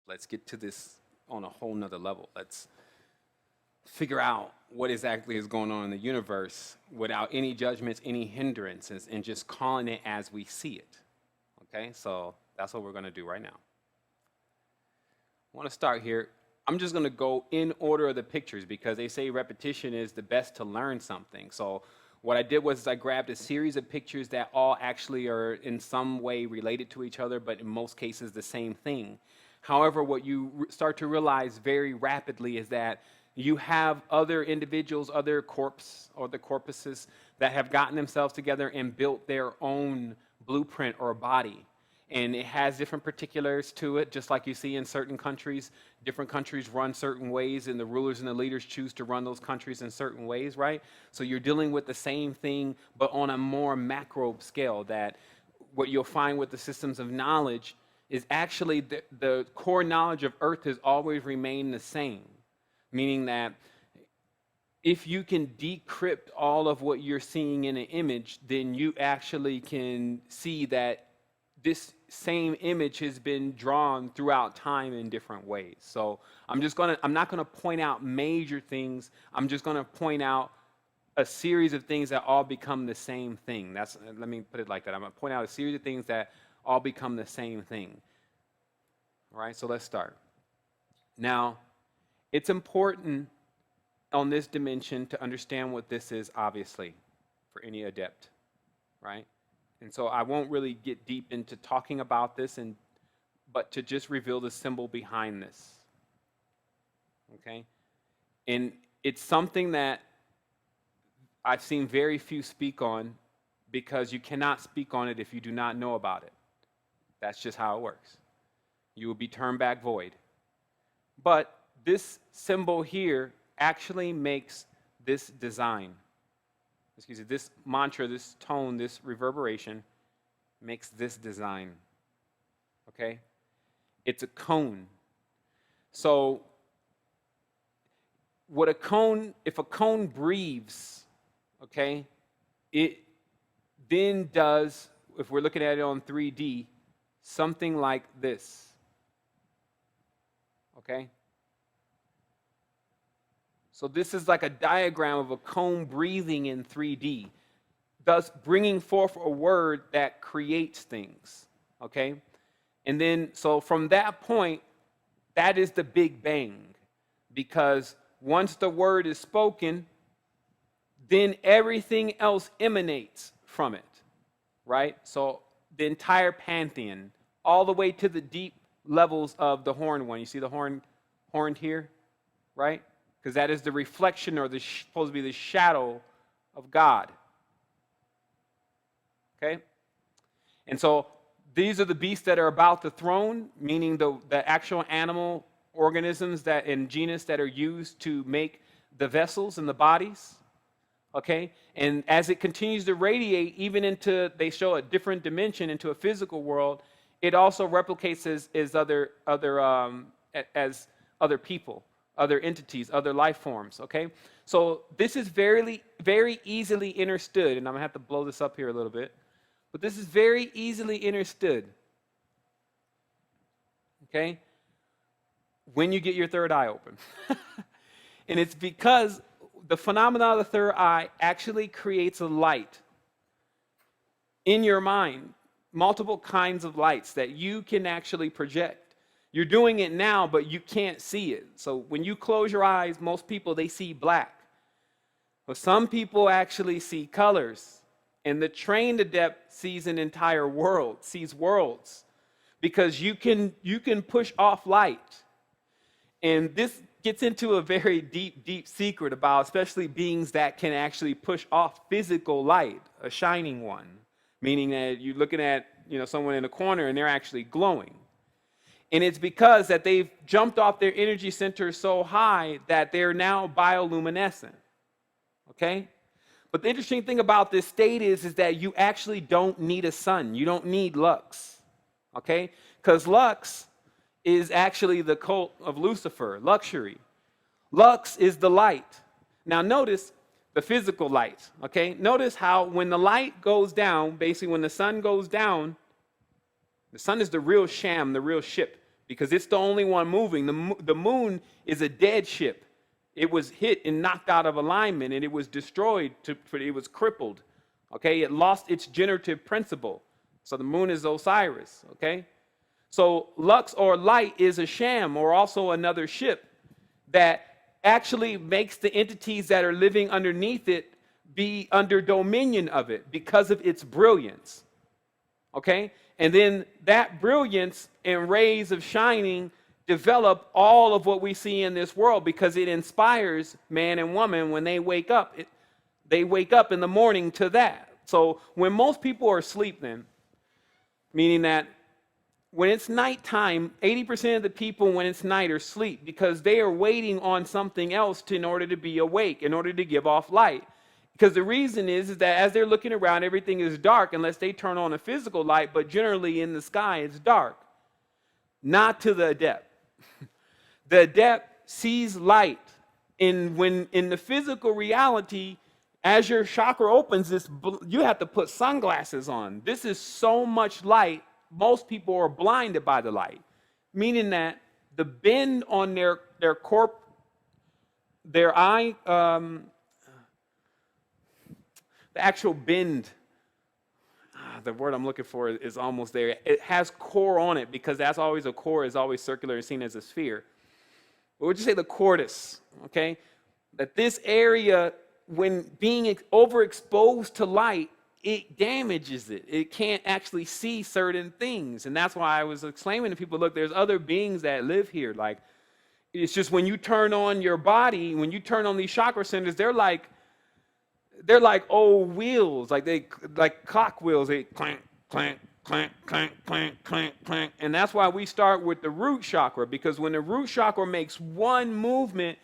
Let's get to this on a whole nother level. Let's figure out what exactly is going on in the universe without any judgments, any hindrances, and just calling it as we see it. Okay, so that's what we're going to do right now. I want to start here. I'm just going to go in order of the pictures because they say repetition is the best to learn something. So what I did was I grabbed a series of pictures that all actually are in some way related to each other, but in most cases the same thing. However, what you start to realize very rapidly is that you have other individuals, other corpses or the corpuses that have gotten themselves together and built their own blueprint or body. And it has different particulars to it, just like you see in certain countries. Different countries run certain ways, and the rulers and the leaders choose to run those countries in certain ways, right? So you're dealing with the same thing, but on a more macro scale, that what you'll find with the systems of knowledge is actually the core knowledge of Earth has always remained the same, meaning that if you can decrypt all of what you're seeing in an image, then you actually can see that this same image has been drawn throughout time in different ways. So I'm not gonna point out major things. I'm just gonna point out a series of things that all become the same thing. Let me put it like that. I'm gonna point out a series of things that all become the same thing. All right, so let's start. Now, it's important on this dimension to understand what this is, obviously, for any adept, right? And so I won't really get deep into talking about this, but to just reveal the symbol behind this, okay? And it's something that I've seen very few speak on because you cannot speak on it if you do not know about it. That's just how it works. You will be turned back void. But this symbol here actually makes this design. Excuse me, this mantra, this tone, this reverberation makes this design, okay? It's a cone. So if a cone breathes, okay, it then does, if we're looking at it on 3D, something like this, okay? So this is like a diagram of a cone breathing in 3D, thus bringing forth a word that creates things, okay? And then, so from that point, that is the Big Bang, because once the word is spoken, then everything else emanates from it, right? So the entire pantheon, all the way to the deep levels of the horned one. You see the horned here, right? Because that is the reflection, or supposed to be the shadow of God. Okay? And so these are the beasts that are about the throne, meaning the actual animal organisms that in genus that are used to make the vessels and the bodies. Okay? And as it continues to radiate, even into, they show a different dimension into a physical world, it also replicates as other people, other entities, other life forms, okay? So this is very, very easily understood, and I'm gonna have to blow this up here a little bit, but this is very easily understood, okay? When you get your third eye open. And it's because the phenomena of the third eye actually creates a light in your mind, multiple kinds of lights that you can actually project. You're doing it now, but you can't see it. So when you close your eyes, most people, they see black. But some people actually see colors. And the trained adept sees an entire world, sees worlds. Because you can push off light. And this gets into a very deep, deep secret about especially beings that can actually push off physical light, a shining one. Meaning that you're looking at, someone in a corner and they're actually glowing. And it's because that they've jumped off their energy center so high that they're now bioluminescent, okay? But the interesting thing about this state is that you actually don't need a sun. You don't need lux, okay? Because lux is actually the cult of Lucifer, luxury. Lux is the light. Now notice the physical light, okay? Notice how when the light goes down, basically when the sun goes down, the sun is the real sham, the real ship, because it's the only one moving. The moon is a dead ship. It was hit and knocked out of alignment, and it was destroyed. It was crippled. Okay, it lost its generative principle. So the moon is Osiris. Okay, so Lux or light is a sham, or also another ship that actually makes the entities that are living underneath it be under dominion of it because of its brilliance. Okay, and then that brilliance and rays of shining develop all of what we see in this world, because it inspires man and woman when they wake up. They wake up in the morning to that. So when most people are asleep, then, meaning that when it's nighttime, 80% of the people when it's night are asleep because they are waiting on something else in order to be awake, in order to give off light. Because the reason is that as they're looking around, everything is dark unless they turn on a physical light, but generally in the sky it's dark. Not to the adept. The adept sees light. When in the physical reality, as your chakra opens, you have to put sunglasses on. This is so much light, most people are blinded by the light. Meaning that the bend on their eye, the actual bend, the word I'm looking for is almost there. It has core on it, because that's always a core, is always circular and seen as a sphere. But we'll just say the cortis, okay? That this area, when being overexposed to light, it damages it. It can't actually see certain things. And that's why I was explaining to people, look, there's other beings that live here. Like, it's just when you turn on your body, when you turn on these chakra centers, they're like old wheels, like clock wheels. They clank, clank, clank, clank, clank, clank, clank. And that's why we start with the root chakra, because when the root chakra makes one movement,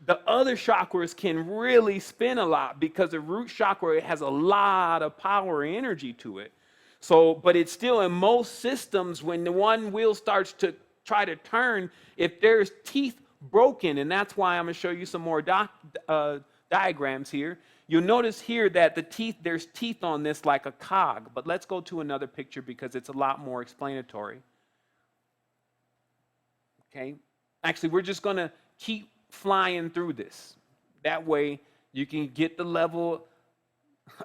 the other chakras can really spin a lot, because the root chakra has a lot of power and energy to it. So, but it's still in most systems, when the one wheel starts to try to turn, if there's teeth broken, and that's why I'm going to show you some more diagrams here. You'll notice here that there's teeth on this like a cog, but let's go to another picture because it's a lot more explanatory. Okay? Actually, we're just going to keep flying through this. That way you can get the level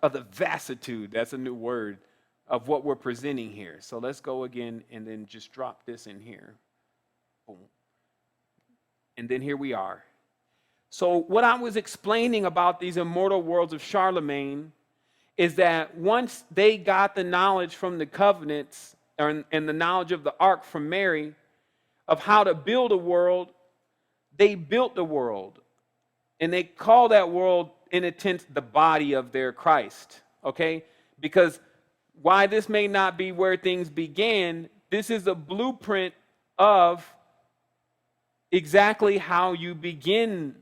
of the vastitude, that's a new word, of what we're presenting here. So let's go again and then just drop this in here. Boom. And then here we are. So what I was explaining about these immortal worlds of Charlemagne is that once they got the knowledge from the covenants and the knowledge of the ark from Mary of how to build a world, they built the world. And they call that world, in a sense, the body of their Christ. Okay? Because why this may not be where things began, this is a blueprint of exactly how you begin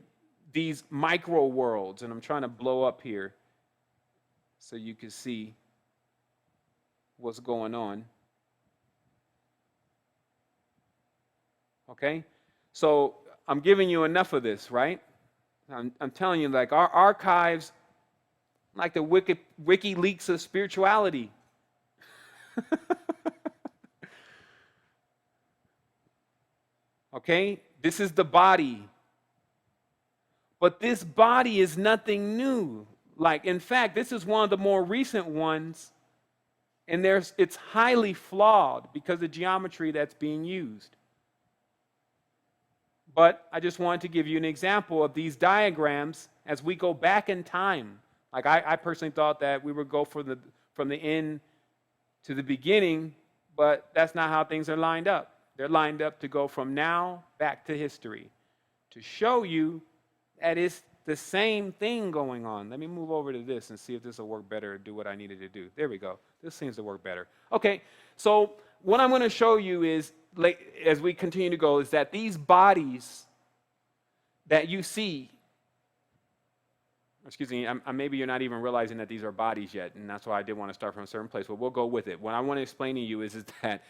these micro worlds. And I'm trying to blow up here so you can see what's going on. Okay? So I'm giving you enough of this, right? I'm telling you, like, our archives, like the WikiLeaks of spirituality. Okay? This is the body. But this body is nothing new. Like, in fact, this is one of the more recent ones, and it's highly flawed because of the geometry that's being used. But I just wanted to give you an example of these diagrams as we go back in time. Like, I personally thought that we would go from the end to the beginning, but that's not how things are lined up. They're lined up to go from now back to history, to show you that it's the same thing going on. Let me move over to this and see if this will work better or do what I needed to do. There we go. This seems to work better. Okay, so what I'm going to show you is, as we continue to go, is that these bodies that you see, excuse me, maybe you're not even realizing that these are bodies yet, and that's why I did want to start from a certain place, but we'll go with it. What I want to explain to you is that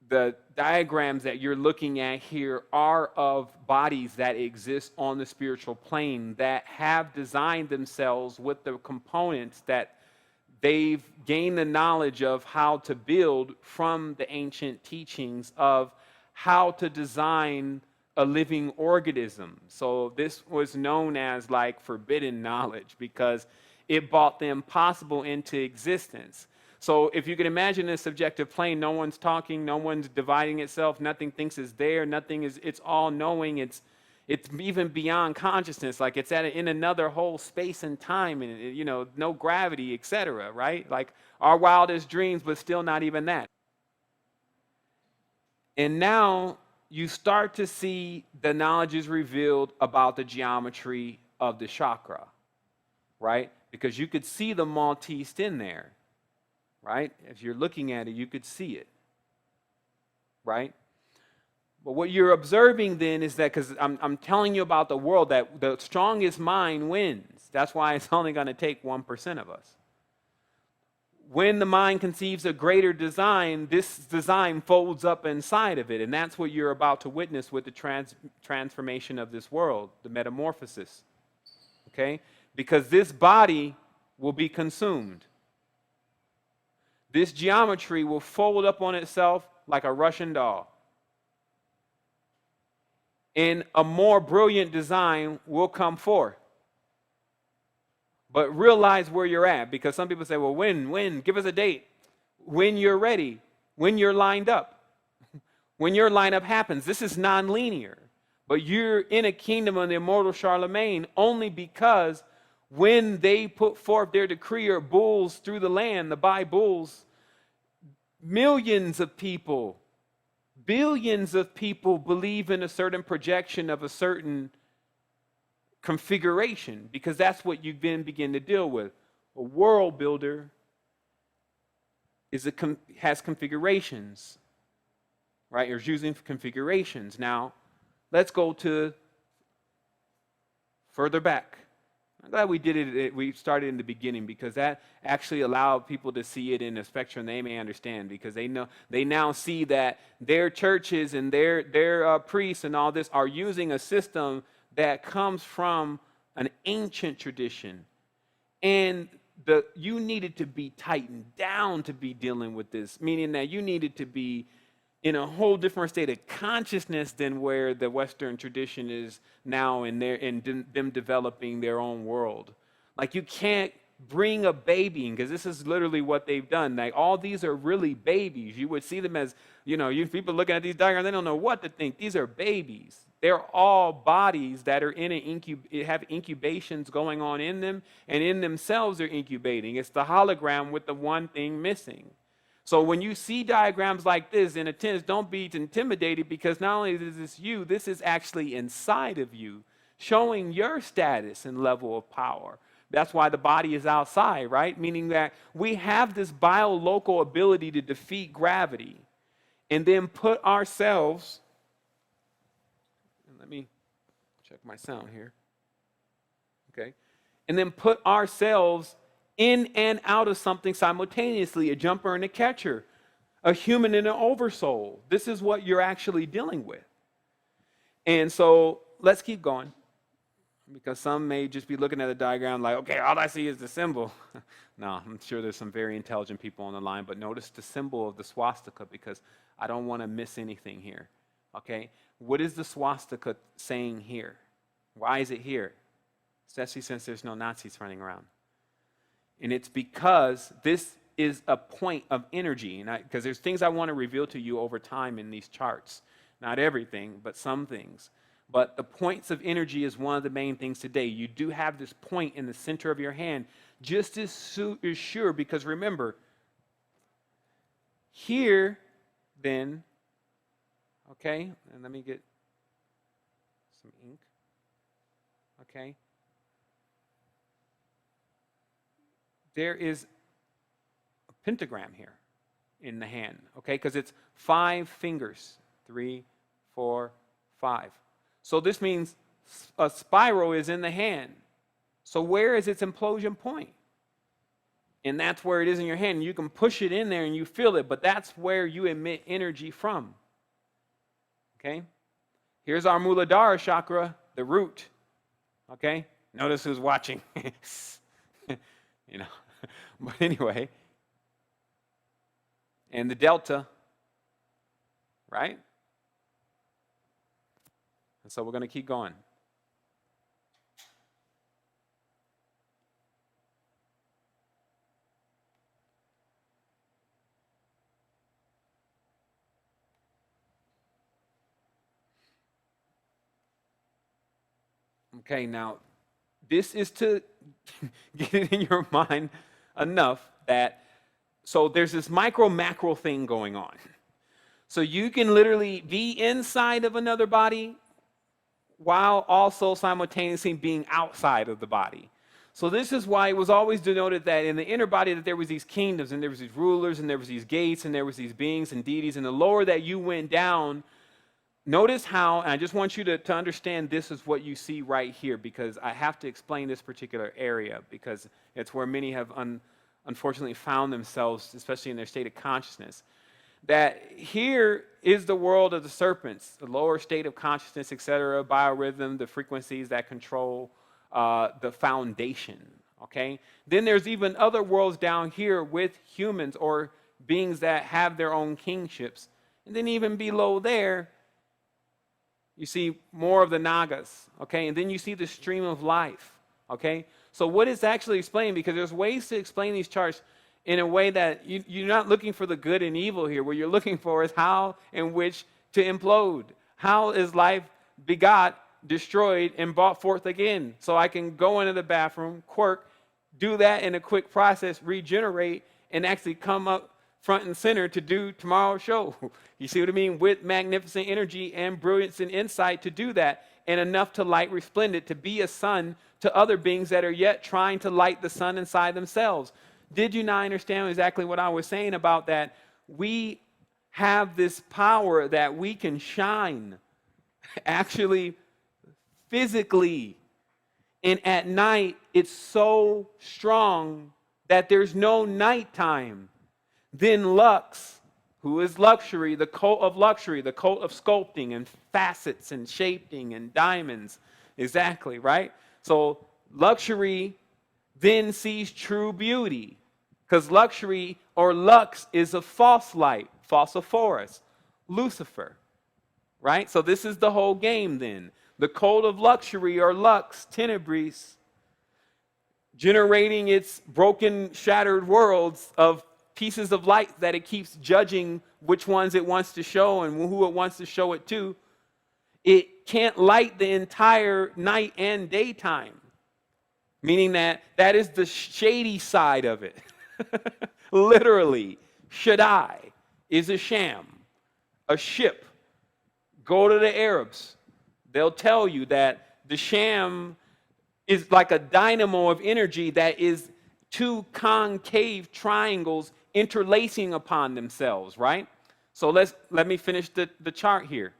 the diagrams that you're looking at here are of bodies that exist on the spiritual plane that have designed themselves with the components that they've gained the knowledge of how to build from the ancient teachings of how to design a living organism. So this was known as like forbidden knowledge because it brought the impossible into existence. So if you can imagine a subjective plane, no one's talking, no one's dividing itself, nothing thinks it's there, nothing is, it's all knowing, it's even beyond consciousness, like it's in another whole space and time, and you know, no gravity, etc., right? Like our wildest dreams, but still not even that. And now you start to see the knowledge is revealed about the geometry of the chakra, right? Because you could see the Maltese in there, right? If you're looking at it, you could see it, right? But what you're observing then is that, because I'm telling you about the world, that the strongest mind wins. That's why it's only going to take 1% of us. When the mind conceives a greater design, this design folds up inside of it. And that's what you're about to witness with the transformation of this world, the metamorphosis. Okay? Because this body will be consumed. This geometry will fold up on itself like a Russian doll. And a more brilliant design will come forth. But realize where you're at, because some people say, well, when? Give us a date. When you're ready, when you're lined up. When your lineup happens. This is non-linear. But you're in a kingdom of the immortal Charlemagne only because when they put forth their decree or bulls through the land, the bulls, millions of people, billions of people believe in a certain projection of a certain configuration, because that's what you then begin to deal with. A world builder has configurations, right? You're using configurations. Now, let's go to further back. I'm glad we did it. We started in the beginning because that actually allowed people to see it in a spectrum they may understand, because they now see that their churches and their priests and all this are using a system that comes from an ancient tradition, and you needed to be tightened down to be dealing with this, meaning that you needed to be in a whole different state of consciousness than where the Western tradition is now in them developing their own world. Like, you can't bring a baby in, because this is literally what they've done. Like, all these are really babies. You would see them as, people looking at these diagrams, they don't know what to think. These are babies. They're all bodies that are have incubations going on in them, and in themselves they're incubating. It's the hologram with the one thing missing. So when you see diagrams like this in attendance, don't be intimidated, because not only is this you, this is actually inside of you, showing your status and level of power. That's why the body is outside, right? Meaning that we have this biolocal ability to defeat gravity and then put ourselves, let me check my sound here, okay, and then put ourselves in and out of something simultaneously, a jumper and a catcher, a human and an oversoul. This is what you're actually dealing with. And so let's keep going, because some may just be looking at a diagram like, okay, all I see is the symbol. No, I'm sure there's some very intelligent people on the line, but notice the symbol of the swastika, because I don't want to miss anything here, okay? What is the swastika saying here? Why is it here? Especially since there's no Nazis running around. And it's because this is a point of energy. Because there's things I want to reveal to you over time in these charts. Not everything, but some things. But the points of energy is one of the main things today. You do have this point in the center of your hand, just as sure, because remember, here, then, okay, and let me get some ink, okay. There is a pentagram here in the hand, okay, because it's 5 fingers, 3, 4, 5. So this means a spiral is in the hand. So where is its implosion point? And that's where it is in your hand. You can push it in there and you feel it, but that's where you emit energy from. Okay? Here's our Muladhara chakra, the root. Okay? Notice who's watching. But anyway. And the delta, right? And so we're going to keep going. Okay, now, this is to get it in your mind enough that, so there's this micro-macro thing going on. So you can literally be inside of another body while also simultaneously being outside of the body. So this is why it was always denoted that in the inner body that there was these kingdoms and there was these rulers and there was these gates and there was these beings and deities, and the lower that you went down, notice how, and I just want you to understand this is what you see right here, because I have to explain this particular area because it's where many have unfortunately found themselves, especially in their state of consciousness. That here is the world of the serpents, the lower state of consciousness, etc., biorhythm, the frequencies that control the foundation, okay? Then there's even other worlds down here with humans or beings that have their own kingships. And then even below there, you see more of the Nagas, okay? And then you see the stream of life, okay? So what it's actually explaining, because there's ways to explain these charts in a way that you're not looking for the good and evil here. What you're looking for is how and which to implode. How is life begot, destroyed, and brought forth again? So I can go into the bathroom, quirk, do that in a quick process, regenerate, and actually come up front and center to do tomorrow's show. You see what I mean? With magnificent energy and brilliance and insight to do that, and enough to light resplendent, to be a sun to other beings that are yet trying to light the sun inside themselves. Did you not understand exactly what I was saying about that? We have this power that we can shine, actually, physically. And at night, it's so strong that there's no nighttime. Then Lux, who is luxury, the cult of luxury, the cult of sculpting and facets and shaping and diamonds. Exactly, right? So luxury then sees true beauty, because luxury or lux is a false light, falsiforus, Lucifer, right? So this is the whole game then. The cult of luxury or lux, tenebris, generating its broken, shattered worlds of pieces of light that it keeps judging which ones it wants to show and who it wants to show it to. It can't light the entire night and daytime, meaning that is the shady side of it. Literally, Shaddai is a sham, a ship. Go to the Arabs. They'll tell you that the sham is like a dynamo of energy that is two concave triangles interlacing upon themselves, right? So let me finish the chart here.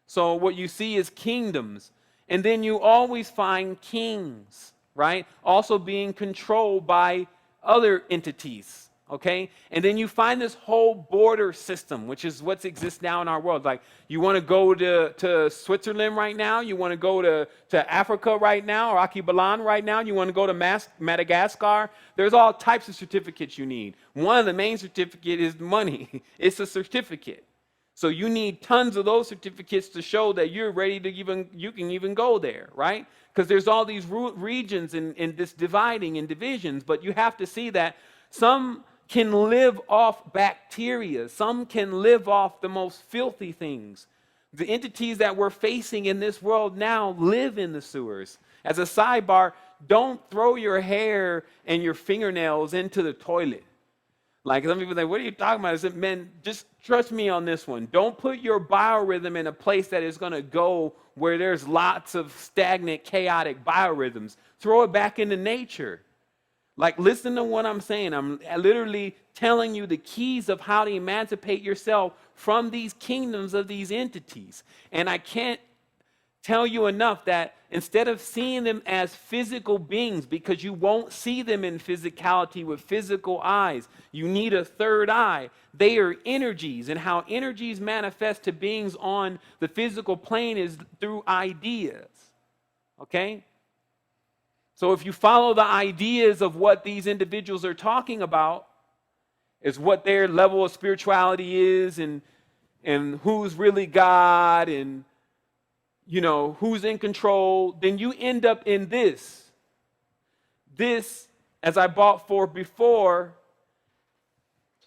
So what you see is kingdoms, and then you always find kings, right? Also being controlled by other entities, okay? And then you find this whole border system, which is what exists now in our world. Like, you want to go to Switzerland right now, you want to go to Africa right now, or Acupuncture right now, you want to go to Madagascar. There's all types of certificates you need. One of the main certificates is money. It's a certificate. So you need tons of those certificates to show that you're ready to you can even go there, right? Because there's all these regions in this dividing and divisions, but you have to see that some can live off bacteria. Some can live off the most filthy things. The entities that we're facing in this world now live in the sewers. As a sidebar, don't throw your hair and your fingernails into the toilet. Like, some people say, what are you talking about? I said, man, just trust me on this one. Don't put your biorhythm in a place that is going to go where there's lots of stagnant, chaotic biorhythms. Throw it back into nature. Like, listen to what I'm saying. I'm literally telling you the keys of how to emancipate yourself from these kingdoms of these entities. And I can't tell you enough that instead of seeing them as physical beings, because you won't see them in physicality with physical eyes, you need a third eye. They are energies, and how energies manifest to beings on the physical plane is through ideas. Okay? So if you follow the ideas of what these individuals are talking about, is what their level of spirituality is, and who's really God, and who's in control, then you end up in this. This, as I brought forth before,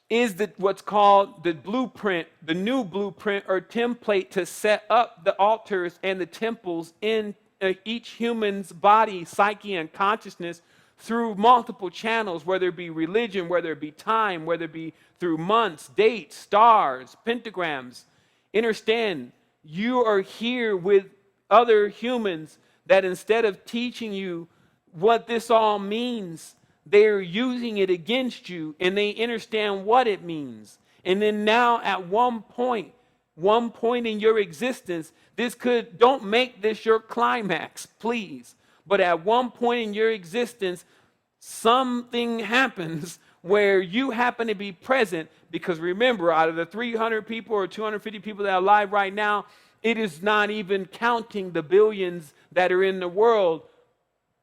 is what's called the blueprint, the new blueprint or template to set up the altars and the temples in each human's body, psyche, and consciousness through multiple channels, whether it be religion, whether it be time, whether it be through months, dates, stars, pentagrams. Understand, you are here with other humans that instead of teaching you what this all means, they're using it against you, and they understand what it means. And then now at one point in your existence, don't make this your climax, please. But at one point in your existence, something happens where you happen to be present, because remember, out of the 300 people or 250 people that are alive right now, it is not even counting the billions that are in the world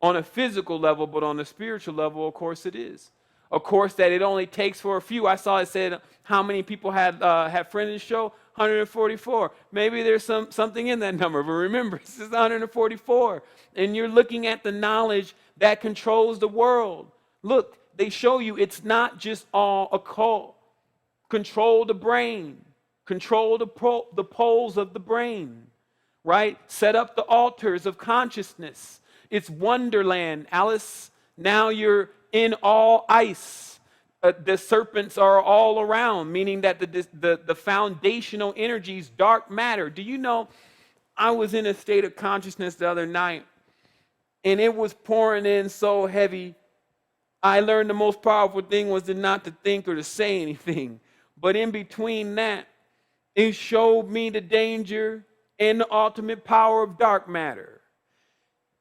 on a physical level, but on a spiritual level, of course it is. Of course that it only takes for a few. I saw it said how many people had friends in the show? 144. Maybe there's something in that number, but remember, this is 144. And you're looking at the knowledge that controls the world. Look, they show you it's not just all occult. Control the brain. Control the poles of the brain, right? Set up the altars of consciousness. It's Wonderland. Alice, now you're in all ice. The serpents are all around, meaning that the foundational energies, dark matter. Do you know, I was in a state of consciousness the other night, and it was pouring in so heavy. I learned the most powerful thing was not to think or to say anything. But in between that, it showed me the danger and the ultimate power of dark matter.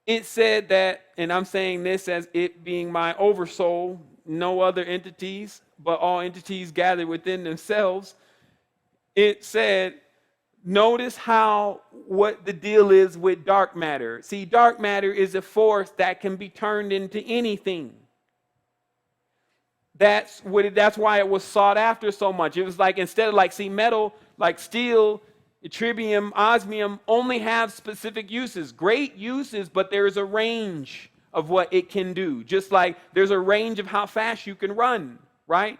It said that, and I'm saying this as it being my oversoul, no other entities, but all entities gathered within themselves. It said, notice what the deal is with dark matter. See, dark matter is a force that can be turned into anything. That's why it was sought after so much. It was like, instead of metal, like steel, yttrium, osmium, only have specific uses, great uses, but there's a range of what it can do. Just like there's a range of how fast you can run, right?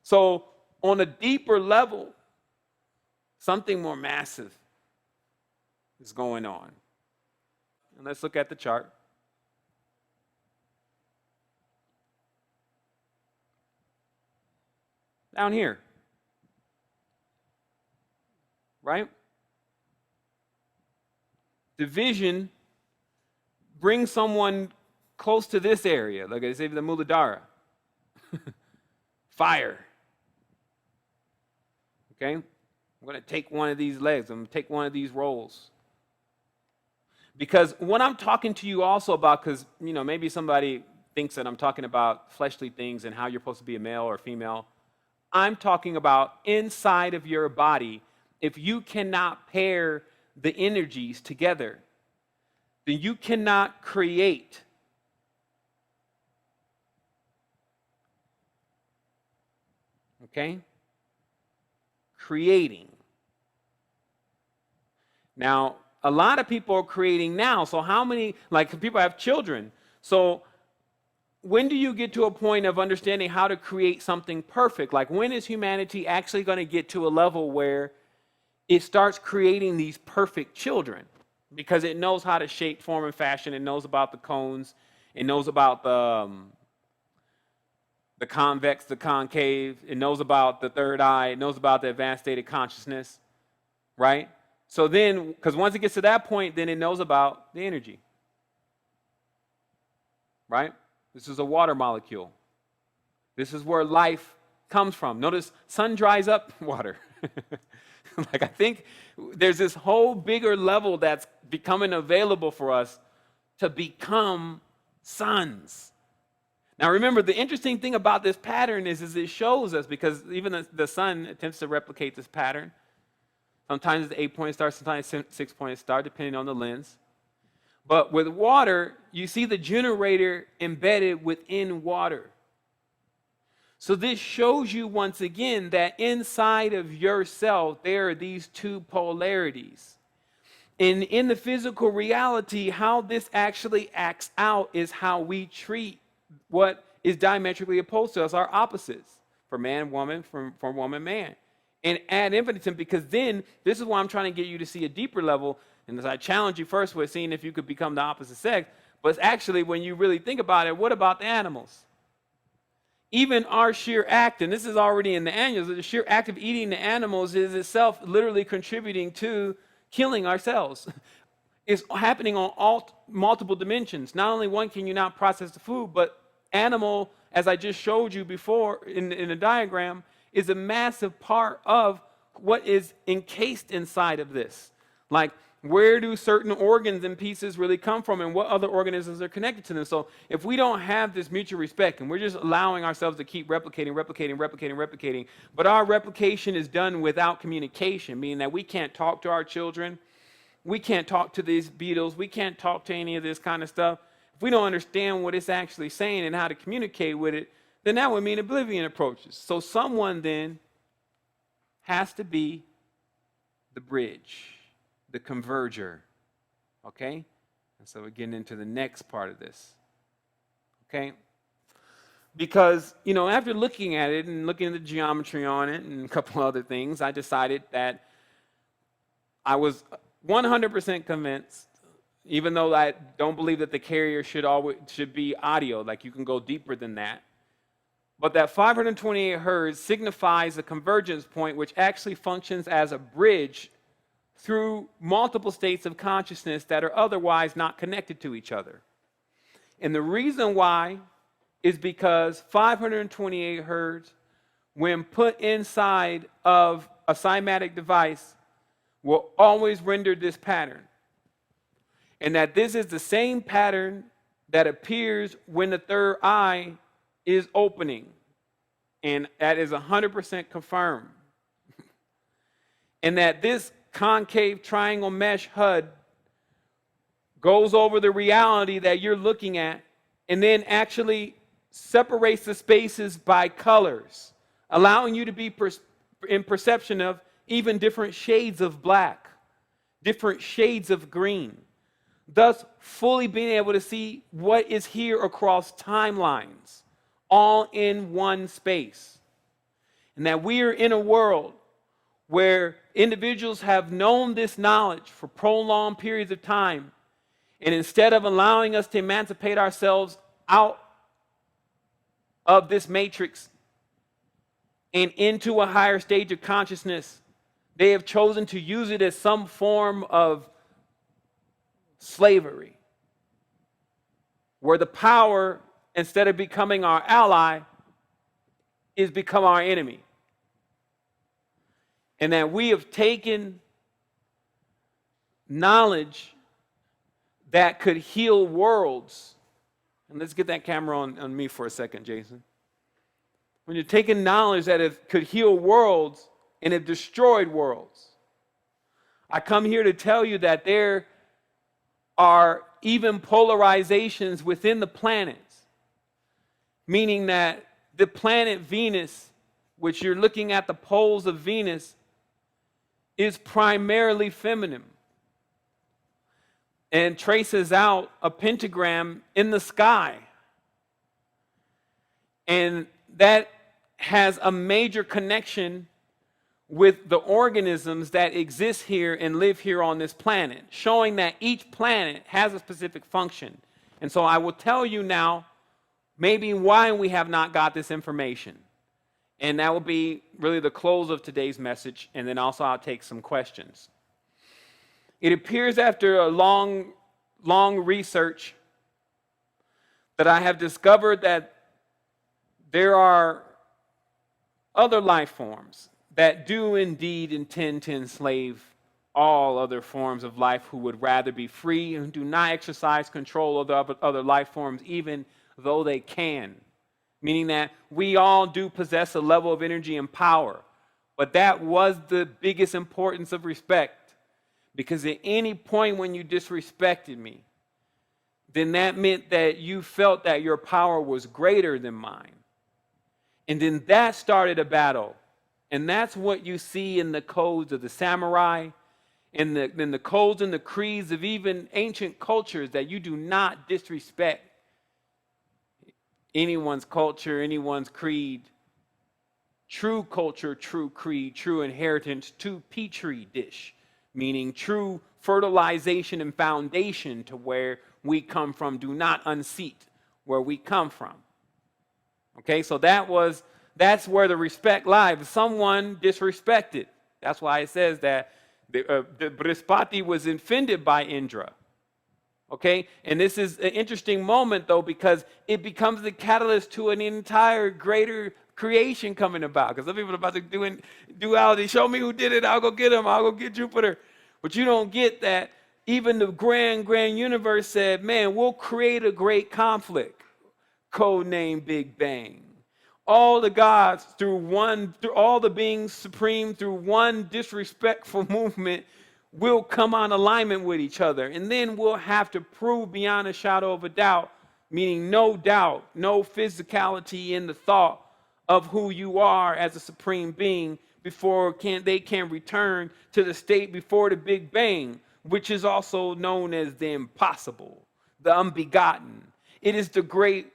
So on a deeper level, something more massive is going on. And let's look at the chart. Down here. Right? Division brings someone close to this area. Look at, say, the Muladhara. Fire. Okay? I'm going to take one of these legs. I'm going to take one of these roles. Because what I'm talking to you also about, because, maybe somebody thinks that I'm talking about fleshly things and how you're supposed to be a male or female. I'm talking about inside of your body. If you cannot pair the energies together, then you cannot create. Okay? Creating. Now, a lot of people are creating now. So how many, people have children. So when do you get to a point of understanding how to create something perfect? Like, when is humanity actually going to get to a level where it starts creating these perfect children? Because it knows how to shape, form, and fashion. It knows about the cones. It knows about the convex, the concave. It knows about the third eye. It knows about the advanced state of consciousness, right? So then, because once it gets to that point, then it knows about the energy, right? This is a water molecule. This is where life comes from. Notice, sun dries up water. I think there's this whole bigger level that's becoming available for us to become suns. Now remember, the interesting thing about this pattern is it shows us, because even the sun attempts to replicate this pattern. Sometimes it's 8-point star, sometimes it's 6-point star, depending on the lens. But with water, you see the generator embedded within water. So this shows you once again that inside of yourself, there are these two polarities. in the physical reality, how this actually acts out is how we treat what is diametrically opposed to us, our opposites, for man, woman, for woman, man. And ad infinitum, because then, this is why I'm trying to get you to see a deeper level, and as I challenge you first with seeing if you could become the opposite sex, but it's actually, when you really think about it, what about the animals? Even our sheer act, and this is already in the annuals, the sheer act of eating the animals is itself literally contributing to killing ourselves. It's happening on all multiple dimensions. Not only one, can you not process the food, but animal, as I just showed you before in the diagram, is a massive part of what is encased inside of this. Like, where do certain organs and pieces really come from, and what other organisms are connected to them? So if we don't have this mutual respect, and we're just allowing ourselves to keep replicating, but our replication is done without communication, meaning that we can't talk to our children, we can't talk to these beetles, we can't talk to any of this kind of stuff. If we don't understand what it's actually saying and how to communicate with it, then that would mean oblivion approaches. So someone then has to be the bridge, the converger, okay? And so we're getting into the next part of this, okay? Because, after looking at it and looking at the geometry on it and a couple other things, I decided that I was 100% convinced, even though I don't believe that the carrier should be audio, like you can go deeper than that, but that 528 hertz signifies a convergence point which actually functions as a bridge through multiple states of consciousness that are otherwise not connected to each other. And the reason why is because 528 hertz, when put inside of a cymatic device, will always render this pattern. And that this is the same pattern that appears when the third eye is opening. And that is 100% confirmed. And that this concave triangle mesh HUD goes over the reality that you're looking at, and then actually separates the spaces by colors, allowing you to be in perception of even different shades of black, different shades of green, thus fully being able to see what is here across timelines, all in one space. And that we are in a world where individuals have known this knowledge for prolonged periods of time, and instead of allowing us to emancipate ourselves out of this matrix and into a higher stage of consciousness, they have chosen to use it as some form of slavery, where the power, instead of becoming our ally, is become our enemy. And that we have taken knowledge that could heal worlds. And let's get that camera on me for a second, Jason. When you're taking knowledge that could heal worlds and have destroyed worlds, I come here to tell you that there are even polarizations within the planets, meaning that the planet Venus, which you're looking at the poles of Venus, is primarily feminine and traces out a pentagram in the sky. And that has a major connection with the organisms that exist here and live here on this planet, showing that each planet has a specific function. And so I will tell you now maybe why we have not got this information. And that will be really the close of today's message, and then also I'll take some questions. It appears after a long research that I have discovered that there are other life forms that do indeed intend to enslave all other forms of life who would rather be free and do not exercise control of the other life forms, even though they can. Meaning that we all do possess a level of energy and power. But that was the biggest importance of respect. Because at any point when you disrespected me, then that meant that you felt that your power was greater than mine. And then that started a battle. And that's what you see in the codes of the samurai in the codes and the creeds of even ancient cultures, that you do not disrespect anyone's culture, anyone's creed, true culture, true creed, true inheritance, to petri dish, meaning true fertilization and foundation to where we come from. Do not unseat where we come from. Okay, so that's where the respect lies. If someone disrespected, that's why it says that the Brihaspati was offended by Indra. Okay, and this is an interesting moment though, because it becomes the catalyst to an entire greater creation coming about. Because some people are about to do duality. Show me who did it, I'll go get him, I'll go get Jupiter. But you don't get that even the grand universe said, man, we'll create a great conflict, codenamed Big Bang. All the gods through all the beings supreme through one disrespectful movement will come on alignment with each other. And then we'll have to prove beyond a shadow of a doubt, meaning no doubt, no physicality in the thought of who you are as a supreme being before they can return to the state before the Big Bang, which is also known as the impossible, the unbegotten. It is the great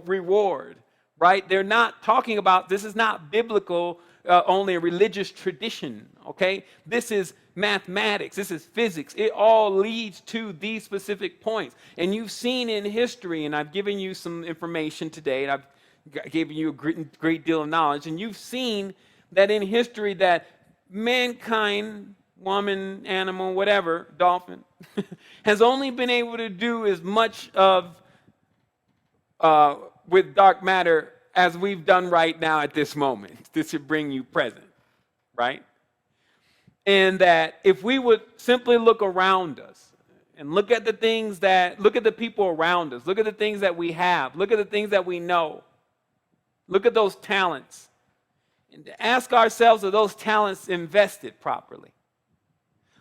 reward. Right? They're not talking about, this is not biblical, only a religious tradition, okay? This is mathematics, this is physics. It all leads to these specific points. And you've seen in history, and I've given you some information today, and I've given you a great deal of knowledge, and you've seen that in history that mankind, woman, animal, whatever, dolphin, has only been able to do as much of with dark matter as we've done right now at this moment. This should bring you present, right? And that if we would simply look around us and look at the people around us, look at the things that we have, look at the things that we know, look at those talents, and ask ourselves, are those talents invested properly?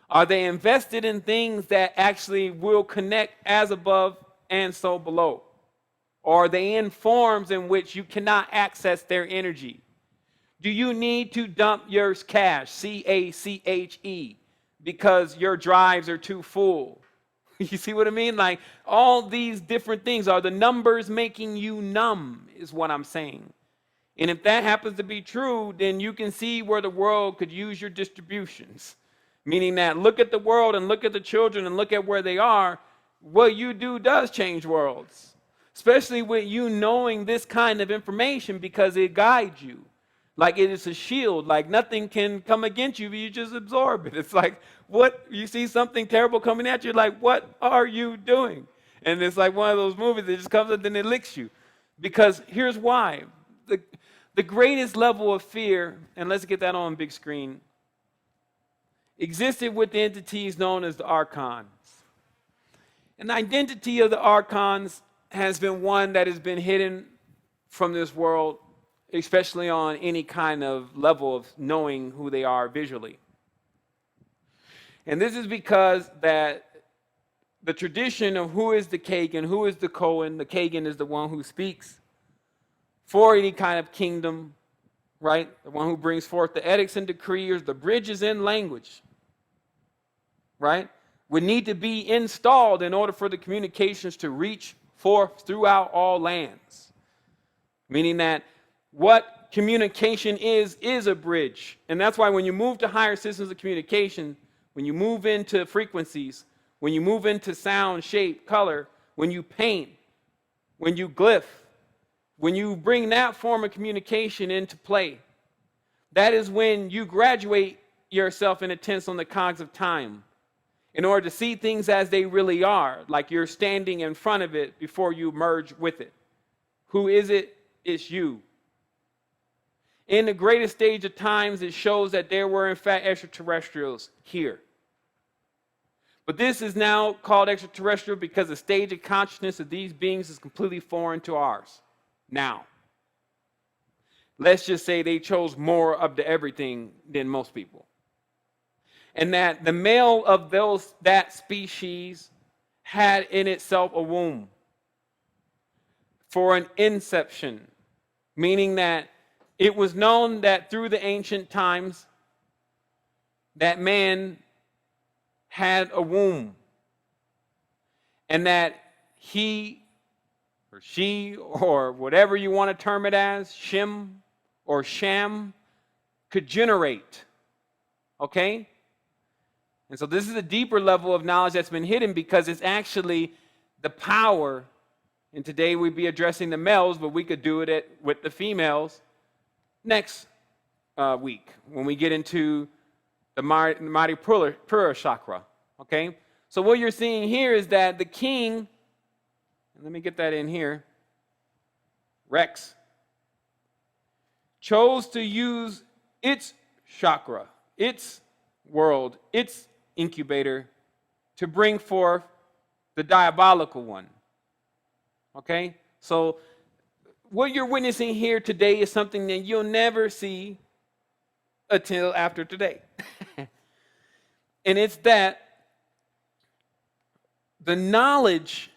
Are they invested in things that actually will connect as above and so below? Or are they in forms in which you cannot access their energy? Do you need to dump your cash, C-A-C-H-E, because your drives are too full? You see what I mean? Like all these different things, are the numbers making you numb, is what I'm saying. And if that happens to be true, then you can see where the world could use your distributions. Meaning that look at the world and look at the children and look at where they are. What you do does change worlds. Especially with you knowing this kind of information, because it guides you. Like it is a shield. Like nothing can come against you, but you just absorb it. It's like, what? You see something terrible coming at you, like, what are you doing? And it's like one of those movies that just comes up and it licks you. Because here's why. The greatest level of fear, and let's get that on big screen, existed with the entities known as the archons. And the identity of the archons has been one that has been hidden from this world, especially on any kind of level of knowing who they are visually. And this is because that the tradition of who is the Kagan, who is the Kohen, the Kagan is the one who speaks for any kind of kingdom, right? The one who brings forth the edicts and decrees, the bridges in language, right? Would need to be installed in order for the communications to reach forth throughout all lands. Meaning that what communication is a bridge. And that's why when you move to higher systems of communication, when you move into frequencies, when you move into sound, shape, color, when you paint, when you glyph, when you bring that form of communication into play, that is when you graduate yourself in a tense on the cogs of time, in order to see things as they really are, like you're standing in front of it before you merge with it. Who is it? It's you. In the greatest stage of times, it shows that there were, in fact, extraterrestrials here. But this is now called extraterrestrial because the stage of consciousness of these beings is completely foreign to ours. Now, let's just say they chose more of the everything than most people. And that the male of that species had in itself a womb for an inception, meaning that it was known that through the ancient times, that man had a womb, and that he or she, or whatever you want to term it as, Shem or Sham, could generate. Okay? And so this is a deeper level of knowledge that's been hidden, because it's actually the power. And today we'd be addressing the males, but we could do it with the females next week when we get into the mighty Pura chakra. Okay? So what you're seeing here is that the king, let me get that in here, Rex, chose to use its chakra, its world, its incubator, to bring forth the diabolical one. Okay? So what you're witnessing here today is something that you'll never see until after today. And it's that the knowledge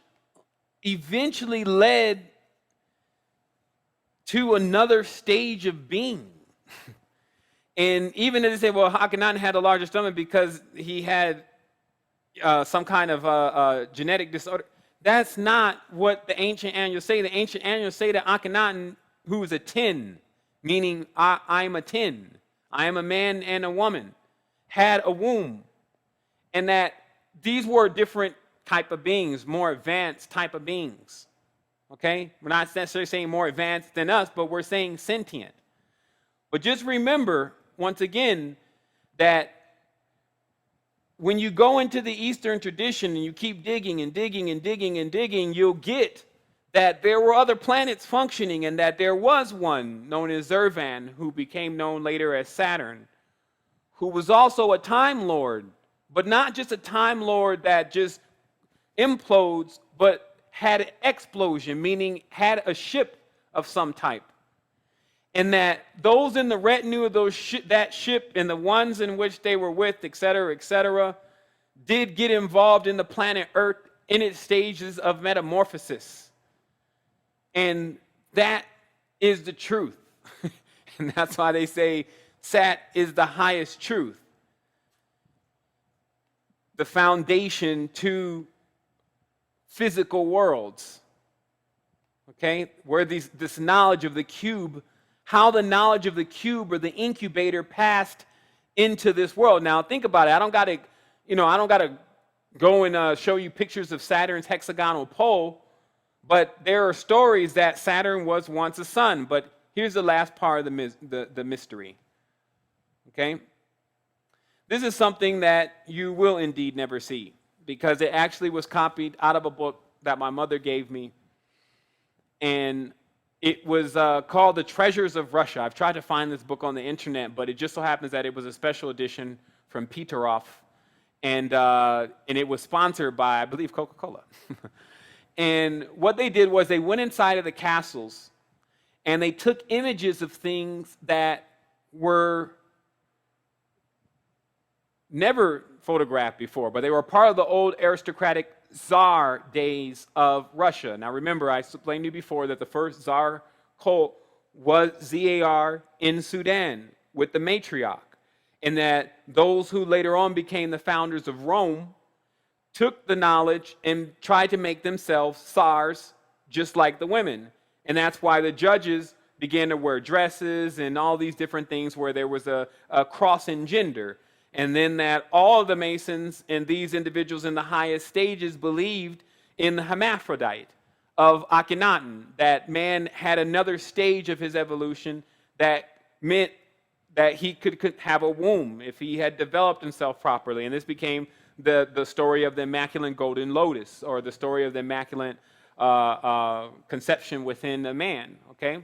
eventually led to another stage of being. And even as they say, well, Akhenaten had a larger stomach because he had some kind of genetic disorder. That's not what the ancient annals say. The ancient annals say that Akhenaten, who is a 10, meaning I'm a 10, I am a man and a woman, had a womb. And that these were different type of beings, more advanced type of beings. Okay? We're not necessarily saying more advanced than us, but we're saying sentient. But just remember, once again, that when you go into the Eastern tradition and you keep digging and digging and digging and digging, you'll get that there were other planets functioning, and that there was one known as Zervan, who became known later as Saturn, who was also a Time Lord, but not just a Time Lord that just implodes, but had an explosion, meaning had a ship of some type. And that those in the retinue of that ship and the ones in which they were with, et cetera, did get involved in the planet Earth in its stages of metamorphosis. And that is the truth. And that's why they say Sat is the highest truth. The foundation to physical worlds. Okay? Where this knowledge of the cube, how the knowledge of the cube or the incubator passed into this world. Now think about it. I don't gotta go and show you pictures of Saturn's hexagonal pole, but there are stories that Saturn was once a sun. But here's the last part of the mystery. Okay? This is something that you will indeed never see, because it actually was copied out of a book that my mother gave me. And it was called The Treasures of Russia. I've tried to find this book on the internet, but it just so happens that it was a special edition from Peterhof. And it was sponsored by, I believe, Coca-Cola. And what they did was they went inside of the castles and they took images of things that were never photographed before, but they were part of the old aristocratic Tsar days of Russia. Now remember, I explained to you before that the first Tsar cult was ZAR in Sudan with the matriarch, and that those who later on became the founders of Rome took the knowledge and tried to make themselves Tsars just like the women. And that's why the judges began to wear dresses and all these different things where there was a cross in gender. And then that all of the Masons and these individuals in the highest stages believed in the hermaphrodite of Akhenaten, that man had another stage of his evolution that meant that he could have a womb if he had developed himself properly. And this became the story of the Immaculate Golden Lotus, or the story of the Immaculate Conception within a man, okay?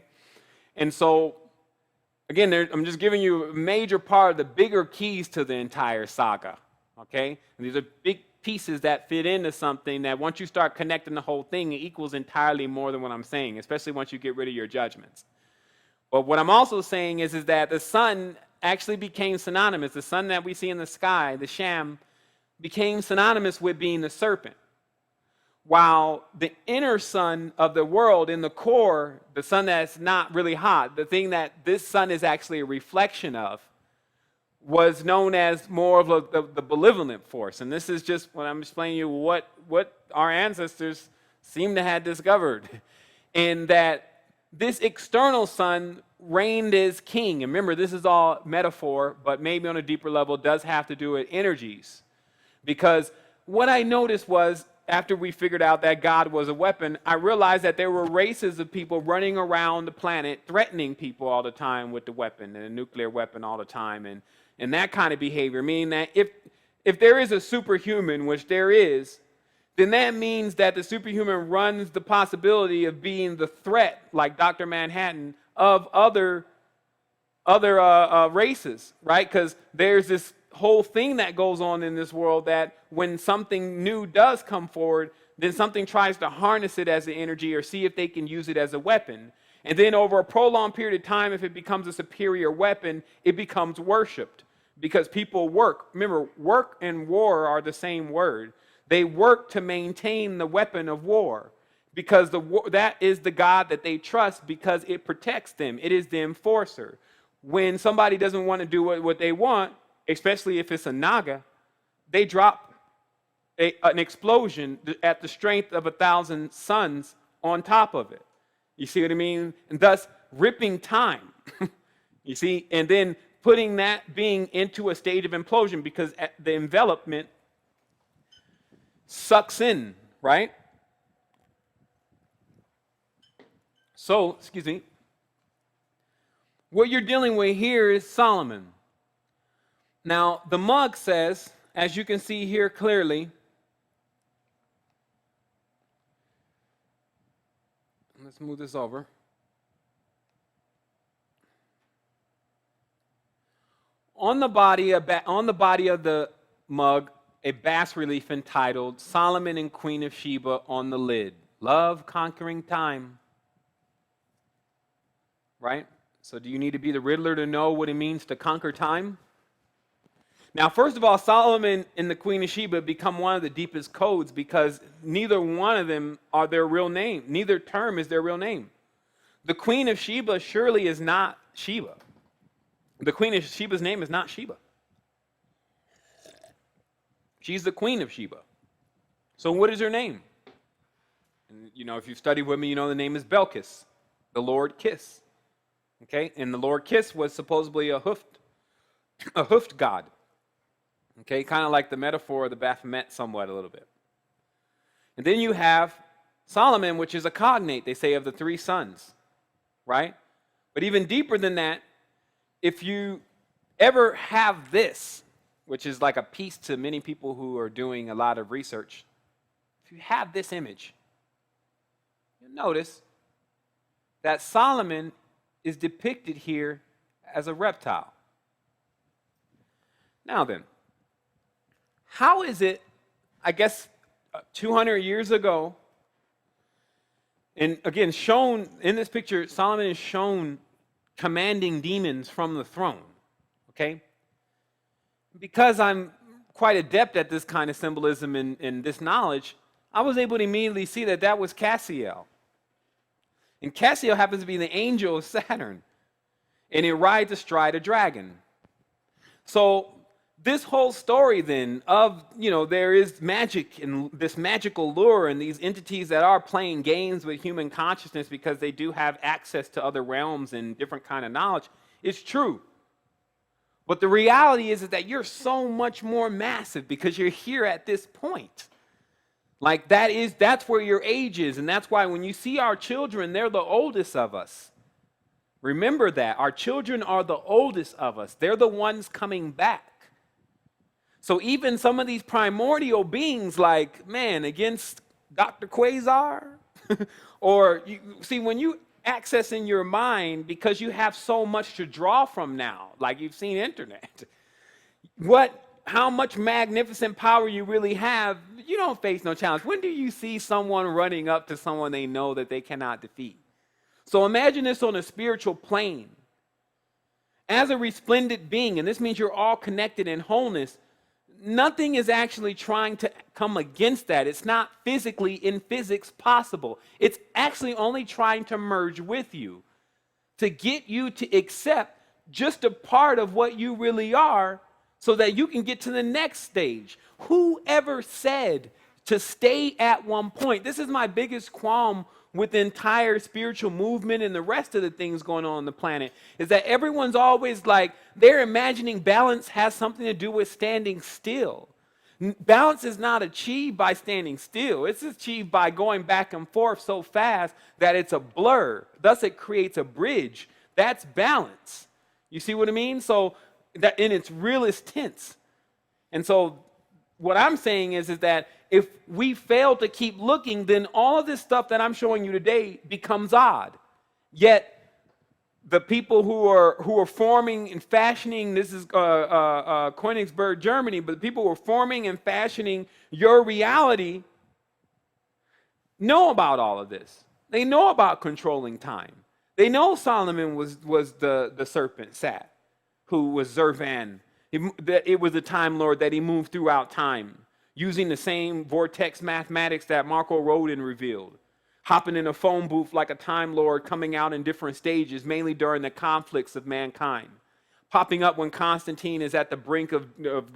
And so, again, I'm just giving you a major part of the bigger keys to the entire saga, okay? And these are big pieces that fit into something that once you start connecting the whole thing, it equals entirely more than what I'm saying, especially once you get rid of your judgments. But what I'm also saying is that the sun actually became synonymous. The sun that we see in the sky, the Sham, became synonymous with being the serpent. While the inner sun of the world, in the core, the sun that's not really hot, the thing that this sun is actually a reflection of, was known as more of the benevolent force. And this is just when I'm explaining you what our ancestors seem to have discovered. And that this external sun reigned as king. And remember, this is all metaphor, but maybe on a deeper level does have to do with energies. Because what I noticed was, after we figured out that God was a weapon, I realized that there were races of people running around the planet threatening people all the time with the weapon and a nuclear weapon all the time and that kind of behavior, meaning that if there is a superhuman, which there is, then that means that the superhuman runs the possibility of being the threat, like Dr. Manhattan, of other races, right? Because there's this whole thing that goes on in this world that when something new does come forward, then something tries to harness it as an energy or see if they can use it as a weapon. And then over a prolonged period of time, if it becomes a superior weapon, it becomes worshipped because people work. Remember, work and war are the same word. They work to maintain the weapon of war because that is the God that they trust because it protects them. It is the enforcer. When somebody doesn't want to do what they want, especially if it's a Naga, they drop an explosion at the strength of 1,000 suns on top of it. You see what I mean? And thus ripping time. You see? And then putting that being into a state of implosion because the envelopment sucks in, right? So, excuse me. What you're dealing with here is Solomon. Now, the mug says, as you can see here clearly, let's move this over. On the body of the mug, a bas relief entitled Solomon and Queen of Sheba on the lid. Love conquering time. Right? So do you need to be the Riddler to know what it means to conquer time? Now, first of all, Solomon and the Queen of Sheba become one of the deepest codes because neither one of them are their real name. Neither term is their real name. The Queen of Sheba surely is not Sheba. The Queen of Sheba's name is not Sheba. She's the Queen of Sheba. So what is her name? And, if you study with me, the name is Belkis, the Lord Kiss. Okay? And the Lord Kiss was supposedly a hoofed god. Okay, kind of like the metaphor of the Baphomet somewhat a little bit. And then you have Solomon, which is a cognate, they say, of the three sons, right? But even deeper than that, if you ever have this, which is like a piece to many people who are doing a lot of research, if you have this image, you'll notice that Solomon is depicted here as a reptile. Now then, how is it, 200 years ago, and again, shown in this picture, Solomon is shown commanding demons from the throne, okay? Because I'm quite adept at this kind of symbolism and this knowledge, I was able to immediately see that was Cassiel. And Cassiel happens to be the angel of Saturn, and it rides astride a dragon. So this whole story then of, there is magic and this magical lure and these entities that are playing games with human consciousness because they do have access to other realms and different kind of knowledge, is true. But the reality is that you're so much more massive because you're here at this point. Like that's where your age is. And that's why when you see our children, they're the oldest of us. Remember that. Our children are the oldest of us. They're the ones coming back. So even some of these primordial beings like, against Dr. Quasar, or when you access in your mind, because you have so much to draw from now, like you've seen internet, how much magnificent power you really have, you don't face no challenge. When do you see someone running up to someone they know that they cannot defeat? So imagine this on a spiritual plane. As a resplendent being, and this means you're all connected in wholeness, nothing is actually trying to come against that. It's not physically in physics possible. It's actually only trying to merge with you, to get you to accept just a part of what you really are so that you can get to the next stage. Whoever said to stay at one point? This is my biggest qualm with the entire spiritual movement and the rest of the things going on the planet, is that everyone's always like, they're imagining balance has something to do with standing still. Balance is not achieved by standing still. It's achieved by going back and forth so fast that it's a blur. Thus, it creates a bridge. That's balance. You see what I mean? So that in its realest tense. And so what I'm saying is that if we fail to keep looking, then all of this stuff that I'm showing you today becomes odd. Yet the people who are forming and fashioning, this is Königsberg, Germany, but the people who are forming and fashioning your reality know about all of this. They know about controlling time. They know Solomon was the serpent sat, who was Zervan. It was the time lord that he moved throughout time, using the same vortex mathematics that Marco Rodin revealed, hopping in a phone booth like a time lord, coming out in different stages, mainly during the conflicts of mankind, popping up when Constantine is at the brink of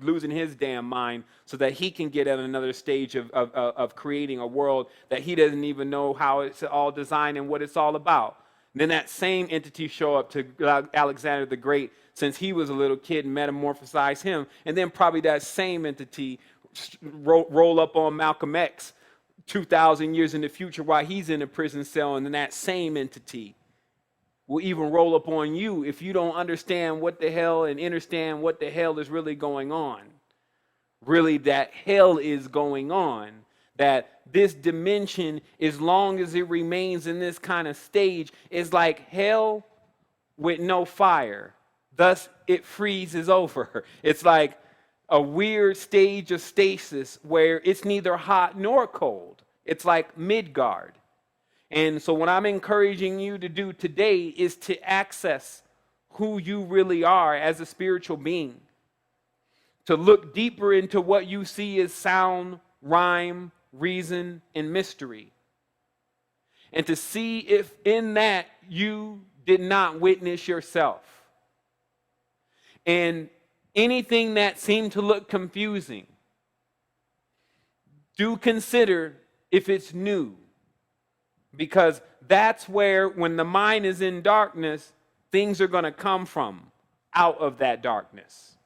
losing his damn mind so that he can get at another stage of creating a world that he doesn't even know how it's all designed and what it's all about. And then that same entity show up to Alexander the Great since he was a little kid and metamorphosize him, and then probably that same entity roll up on Malcolm X 2,000 years in the future while he's in a prison cell, and then that same entity will even roll up on you if you don't understand what the hell and understand what the hell is really going on. Really, that hell is going on. That this dimension, as long as it remains in this kind of stage, is like hell with no fire. Thus, it freezes over. It's like a weird stage of stasis where it's neither hot nor cold. It's like Midgard. And so what I'm encouraging you to do today is to access who you really are as a spiritual being. To look deeper into what you see as sound, rhyme, reason, and mystery. And to see if in that you did not witness yourself. And anything that seemed to look confusing, do consider if it's new. Because that's where, when the mind is in darkness, things are going to come from out of that darkness.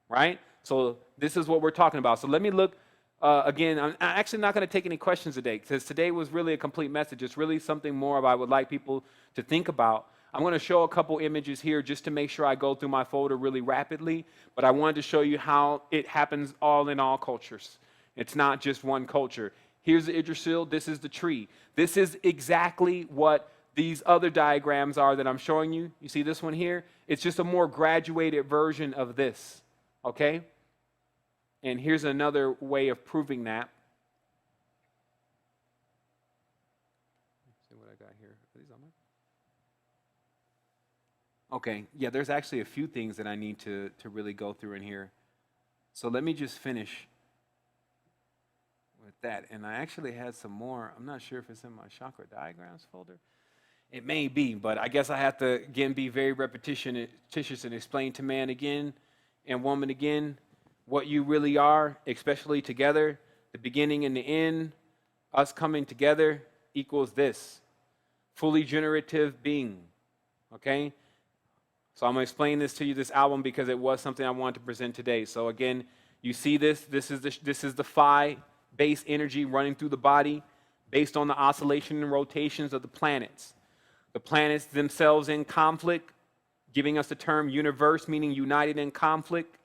Right? So this is what we're talking about. So let me look again. I'm actually not going to take any questions today, because today was really a complete message. It's really something more I would like people to think about. I'm going to show a couple images here just to make sure I go through my folder really rapidly, but I wanted to show you how it happens all in all cultures. It's not just one culture. Here's the Yggdrasil. This is the tree. This is exactly what these other diagrams are that I'm showing you. You see this one here? It's just a more graduated version of this, okay? And here's another way of proving that. Let's see what I got here. Are these on mine? Okay, yeah, there's actually a few things that I need to really go through in here. So let me just finish with that. And I actually had some more. I'm not sure if it's in my chakra diagrams folder. It may be, but I guess I have to, again, be very repetitious and explain to man again and woman again what you really are, especially together. The beginning and the end, us coming together equals this. Fully generative being, okay? So I'm going to explain this to you, this album, because it was something I wanted to present today. So again, you see this. This is the phi-based energy running through the body based on the oscillation and rotations of the planets. The planets themselves in conflict, giving us the term universe, meaning united in conflict.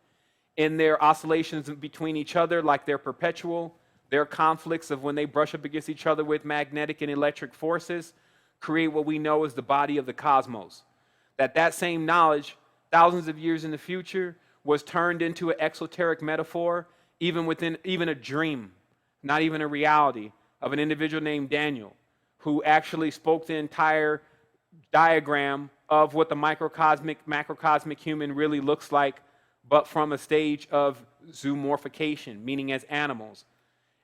In their oscillations between each other, like they're perpetual, their conflicts of when they brush up against each other with magnetic and electric forces, create what we know as the body of the cosmos. That same knowledge, thousands of years in the future, was turned into an exoteric metaphor, even a dream, not even a reality, of an individual named Daniel, who actually spoke the entire diagram of what the microcosmic, macrocosmic human really looks like, but from a stage of zoomorphication, meaning as animals.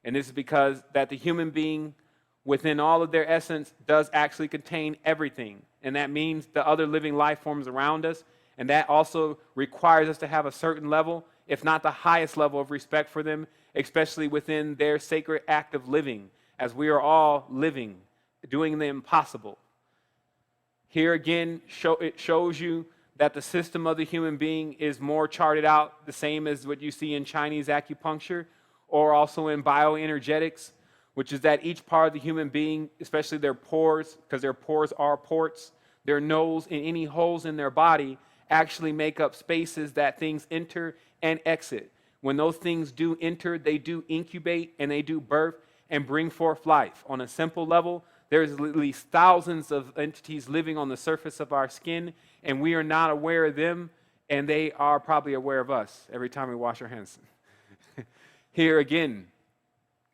And this is because that the human being, within all of their essence, does actually contain everything. And that means the other living life forms around us, And that also requires us to have a certain level, if not the highest level of respect for them, especially within their sacred act of living, as we are all living, doing the impossible. Here again, it shows you that the system of the human being is more charted out, the same as what you see in Chinese acupuncture, or also in bioenergetics, which is that each part of the human being, especially their pores, because their pores are ports, their nose and any holes in their body actually make up spaces that things enter and exit. When those things do enter, they do incubate and they do birth and bring forth life. On a simple level, there's at least thousands of entities living on the surface of our skin, and we are not aware of them, and they are probably aware of us every time we wash our hands. Here again,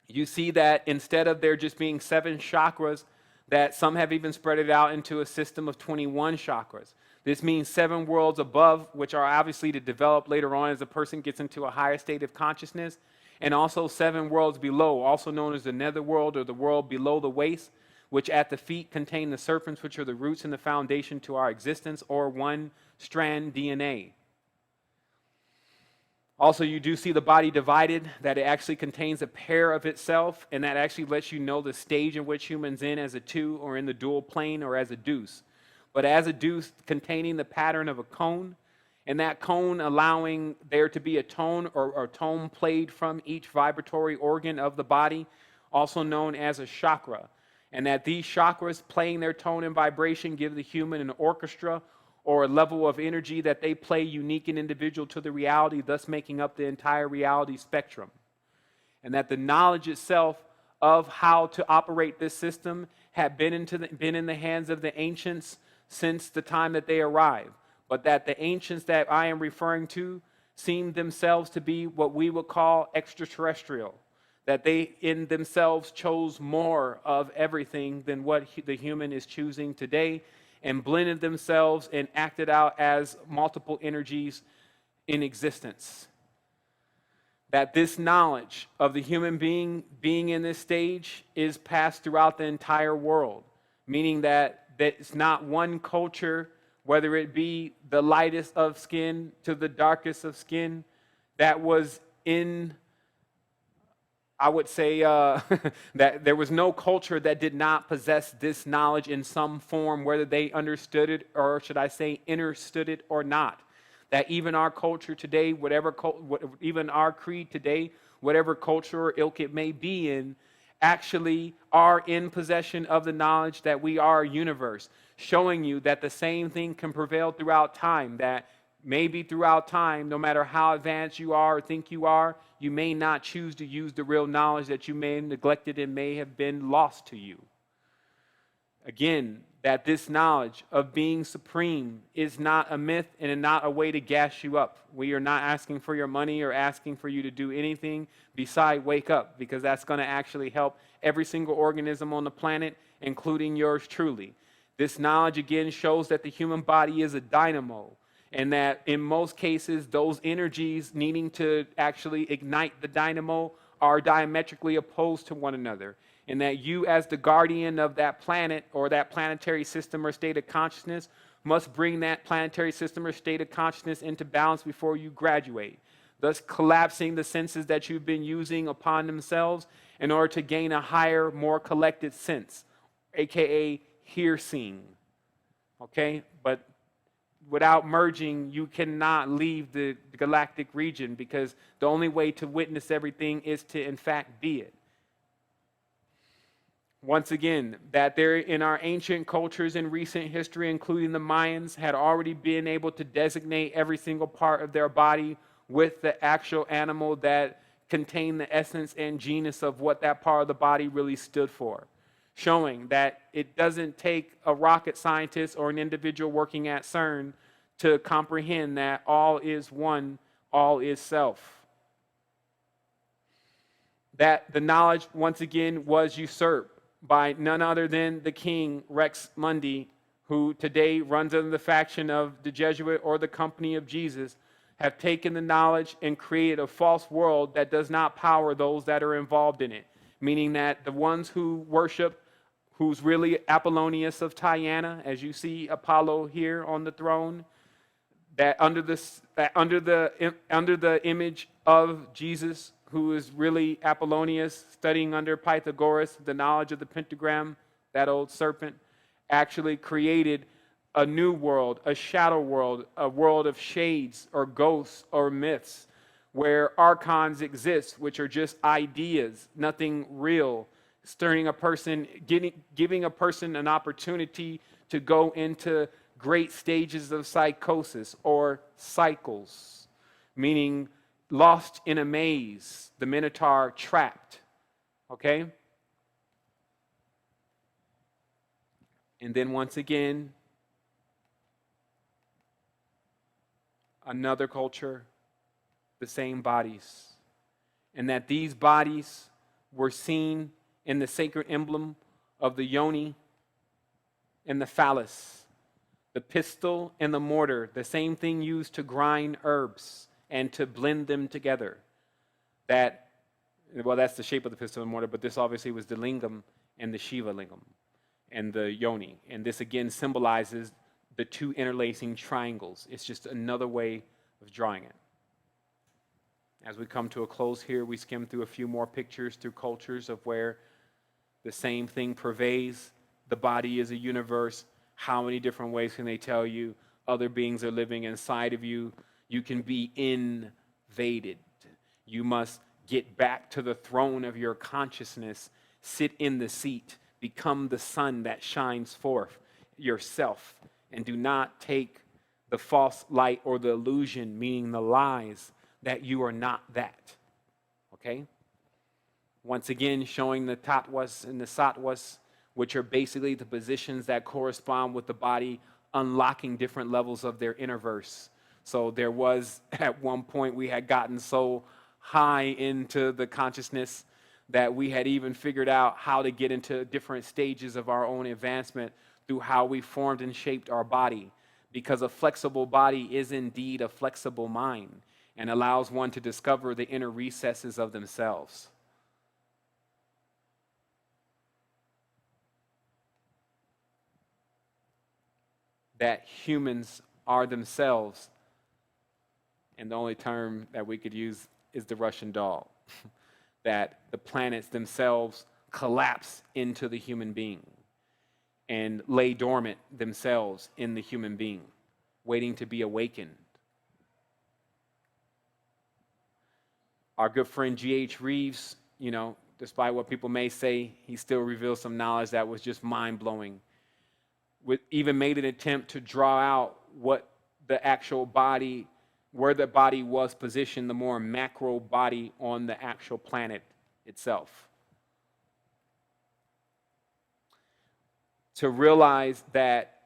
you see that instead of there just being 7 chakras, that some have even spread it out into a system of 21 chakras. This means 7 worlds above, which are obviously to develop later on as a person gets into a higher state of consciousness, and also 7 worlds below, also known as the netherworld or the world below the waist, which at the feet contain the serpents, which are the roots and the foundation to our existence, or one strand DNA. Also, you do see the body divided, that it actually contains a pair of itself, and that actually lets you know the stage in which humans in as a 2 or in the dual plane or as a deuce. But as a deuce containing the pattern of a cone, and that cone allowing there to be a tone or tone played from each vibratory organ of the body, also known as a chakra. And that these chakras playing their tone and vibration give the human an orchestra or a level of energy that they play unique and individual to the reality, thus making up the entire reality spectrum. And that the knowledge itself of how to operate this system had been in the hands of the ancients since the time that they arrived. But that the ancients that I am referring to seem themselves to be what we would call extraterrestrial. That they in themselves chose more of everything than what the human is choosing today, and blended themselves and acted out as multiple energies in existence. That this knowledge of the human being in this stage is passed throughout the entire world, meaning that it's not one culture, whether it be the lightest of skin to the darkest of skin, that was in, I would say that there was no culture that did not possess this knowledge in some form, whether they understood it, or should I say understood it or not. That even our culture today, even our creed today, whatever culture or ilk it may be in, actually are in possession of the knowledge that we are a universe, showing you that the same thing can prevail throughout time, that maybe throughout time, no matter how advanced you are or think you are, you may not choose to use the real knowledge that you may have neglected and may have been lost to you. Again, that this knowledge of being supreme is not a myth and not a way to gas you up. We are not asking for your money or asking for you to do anything beside wake up, because that's going to actually help every single organism on the planet, including yours truly. This knowledge again shows that the human body is a dynamo, and that in most cases, those energies needing to actually ignite the dynamo are diametrically opposed to one another. And that you, as the guardian of that planet or that planetary system or state of consciousness, must bring that planetary system or state of consciousness into balance before you graduate, thus collapsing the senses that you've been using upon themselves in order to gain a higher, more collected sense, aka hear-seeing. Okay? But without merging, you cannot leave the galactic region, because the only way to witness everything is to, in fact, be it. Once again, that there in our ancient cultures in recent history, including the Mayans, had already been able to designate every single part of their body with the actual animal that contained the essence and genus of what that part of the body really stood for, showing that it doesn't take a rocket scientist or an individual working at CERN to comprehend that all is one, all is self. That the knowledge, once again, was usurped by none other than the king, Rex Mundi, who today runs under the faction of the Jesuit or the Company of Jesus, have taken the knowledge and created a false world that does not power those that are involved in it, meaning that the ones who worship, who's really Apollonius of Tyana, as you see Apollo here on the throne, that under the image of Jesus, who is really Apollonius, studying under Pythagoras, the knowledge of the pentagram, that old serpent, actually created a new world, a shadow world, a world of shades or ghosts or myths, where archons exist, which are just ideas, nothing real, stirring a person, giving a person an opportunity to go into great stages of psychosis or cycles, meaning lost in a maze, the Minotaur trapped, okay? And then once again, another culture, the same bodies. And that these bodies were seen in the sacred emblem of the yoni and the phallus, the pistol and the mortar, the same thing used to grind herbs and to blend them together. That's the shape of the pistol and mortar, but this obviously was the lingam and the Shiva lingam and the yoni. And this again symbolizes the two interlacing triangles. It's just another way of drawing it. As we come to a close here, we skim through a few more pictures through cultures of where the same thing pervades. The body is a universe. How many different ways can they tell you other beings are living inside of you? You can be invaded. You must get back to the throne of your consciousness, sit in the seat, become the sun that shines forth yourself, and do not take the false light or the illusion, meaning the lies, that you are not that. Okay? Once again, showing the tattvas and the sattvas, which are basically the positions that correspond with the body, unlocking different levels of their inner verse. So there was, at one point, we had gotten so high into the consciousness that we had even figured out how to get into different stages of our own advancement through how we formed and shaped our body. Because a flexible body is indeed a flexible mind and allows one to discover the inner recesses of themselves. That humans are themselves, and the only term that we could use is the Russian doll. That the planets themselves collapse into the human being and lay dormant themselves in the human being, waiting to be awakened. Our good friend G.H. Reeves, despite what people may say, he still reveals some knowledge that was just mind-blowing. Even made an attempt to draw out what the actual body, where the body was positioned, the more macro body on the actual planet itself. To realize that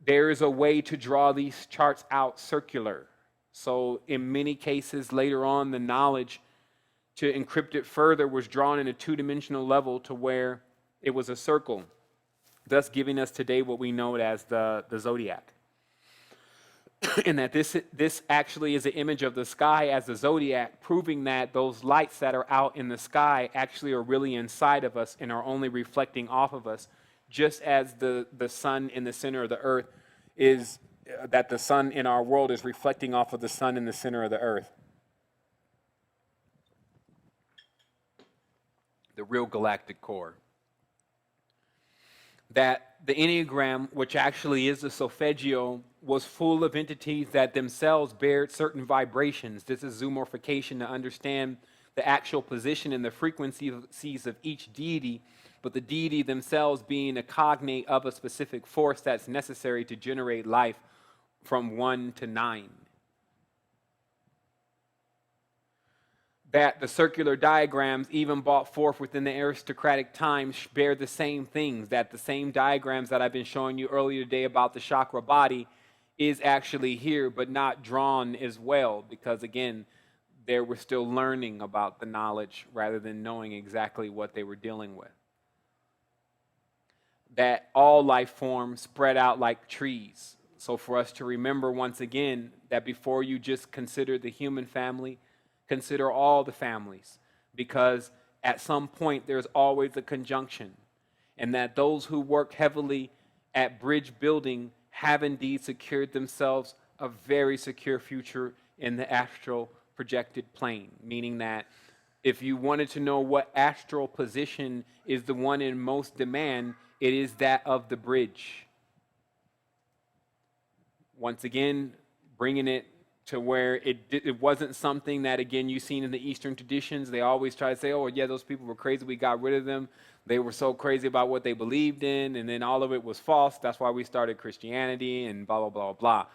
there is a way to draw these charts out circular. So in many cases later on, the knowledge to encrypt it further was drawn in a two-dimensional level to where it was a circle, thus giving us today what we know as the Zodiac. And that this actually is an image of the sky as the Zodiac, proving that those lights that are out in the sky actually are really inside of us and are only reflecting off of us, just as the sun in the center of the earth is, that the sun in our world is reflecting off of the sun in the center of the earth. The real galactic core. That the Enneagram, which actually is the solfeggio, was full of entities that themselves bared certain vibrations. This is zoomorphication to understand the actual position and the frequencies of each deity, but the deity themselves being a cognate of a specific force that's necessary to generate life from 1 to 9. That the circular diagrams even brought forth within the aristocratic times bear the same things, that the same diagrams that I've been showing you earlier today about the chakra body is actually here, but not drawn as well, because again, they were still learning about the knowledge rather than knowing exactly what they were dealing with. That all life forms spread out like trees. So for us to remember once again that before you just consider the human family, consider all the families, because at some point there's always a conjunction, and that those who work heavily at bridge building have indeed secured themselves a very secure future in the astral projected plane, meaning that if you wanted to know what astral position is the one in most demand, it is that of the bridge. Once again, bringing it to where it wasn't something that, again, you've seen in the Eastern traditions. They always try to say, oh, yeah, those people were crazy. We got rid of them. They were so crazy about what they believed in, and then all of it was false. That's why we started Christianity and blah, blah, blah, blah.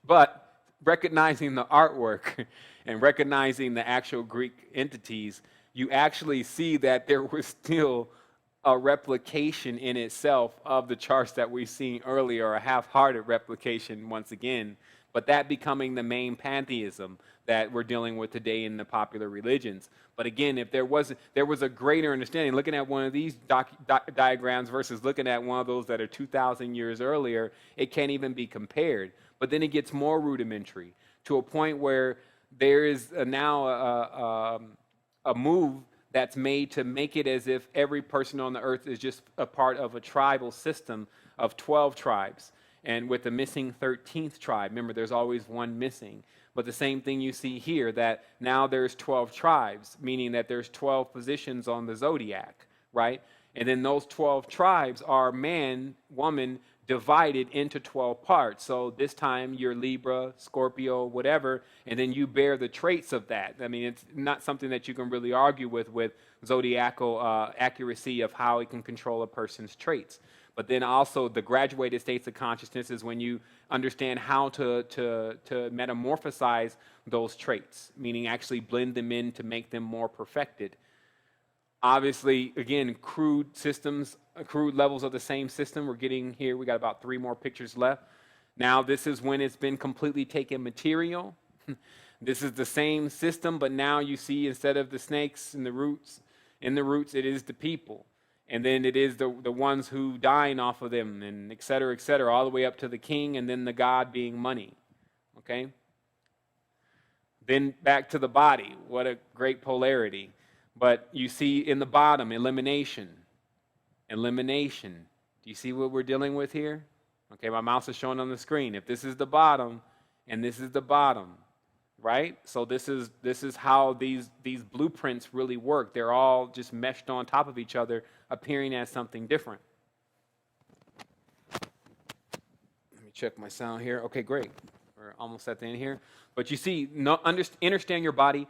But recognizing the artwork and recognizing the actual Greek entities, you actually see that there was still a replication in itself of the charts that we've seen earlier, a half-hearted replication once again, but that becoming the main pantheism that we're dealing with today in the popular religions. But again, if there was a greater understanding, looking at one of these diagrams versus looking at one of those that are 2,000 years earlier, it can't even be compared. But then it gets more rudimentary to a point where there is now a move that's made to make it as if every person on the earth is just a part of a tribal system of 12 tribes. And with the missing 13th tribe, remember there's always one missing. But the same thing you see here, that now there's 12 tribes, meaning that there's 12 positions on the Zodiac, right? And then those 12 tribes are man, woman, divided into 12 parts. So this time you're Libra, Scorpio, whatever, and then you bear the traits of that. I mean, it's not something that you can really argue with zodiacal accuracy of how it can control a person's traits. But then also the graduated states of consciousness is when you understand how to metamorphosize those traits, meaning actually blend them in to make them more perfected. Obviously, again, crude systems, crude levels of the same system. We're getting here. We got about 3 more pictures left. Now, this is when it's been completely taken material. This is the same system, but now you see instead of the snakes and the roots, it is the people. And then it is the ones who dine off of them, and et cetera, all the way up to the king, and then the god being money. Okay? Then back to the body. What a great polarity. But you see in the bottom, elimination. Elimination. Do you see what we're dealing with here? Okay, my mouse is showing on the screen. If this is the bottom, and this is the bottom, right? So this is how these blueprints really work. They're all just meshed on top of each other, appearing as something different. Let me check my sound here. Okay, great. We're almost at the end here. But you see, understand your body.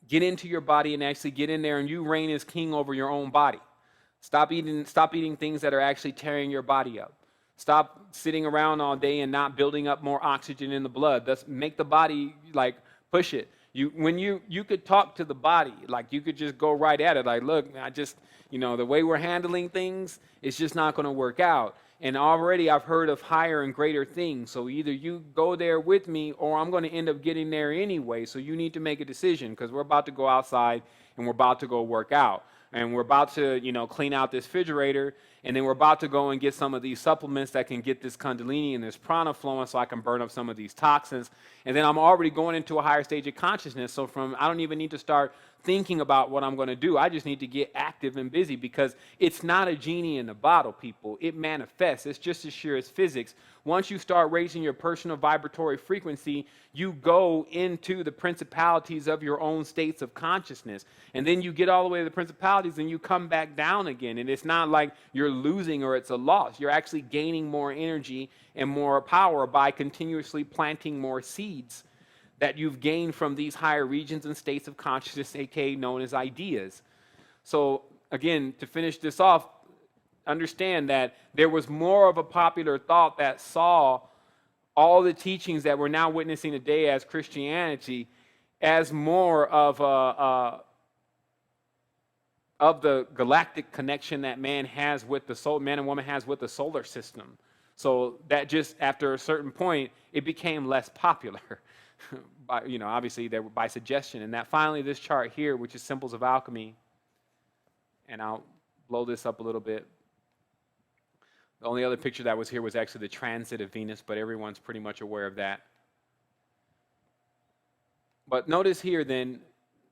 Get into your body and actually get in there, and you reign as king over your own body. Stop eating things that are actually tearing your body up. Stop sitting around all day and not building up more oxygen in the blood. Let's make the body, like, push it. You could talk to the body, like you could just go right at it. Like, look, I just, the way we're handling things, it's just not going to work out. And already I've heard of higher and greater things. So either you go there with me or I'm going to end up getting there anyway. So you need to make a decision, because we're about to go outside and we're about to go work out. And we're about to, clean out this refrigerator. And then we're about to go and get some of these supplements that can get this kundalini and this prana flowing so I can burn up some of these toxins. And then I'm already going into a higher stage of consciousness. So I don't even need to start thinking about what I'm going to do. I just need to get active and busy, because it's not a genie in a bottle, people. It manifests. It's just as sure as physics. Once you start raising your personal vibratory frequency, you go into the principalities of your own states of consciousness. And then you get all the way to the principalities and you come back down again. And it's not like you're losing or it's a loss. You're actually gaining more energy and more power by continuously planting more seeds that you've gained from these higher regions and states of consciousness, aka known as ideas. So again, to finish this off, understand that there was more of a popular thought that saw all the teachings that we're now witnessing today as Christianity as more of the galactic connection that man and woman has with the solar system. So that just after a certain point, it became less popular. Obviously by suggestion. And that finally this chart here, which is symbols of alchemy, and I'll blow this up a little bit. The only other picture that was here was actually the transit of Venus, but everyone's pretty much aware of that. But notice here then,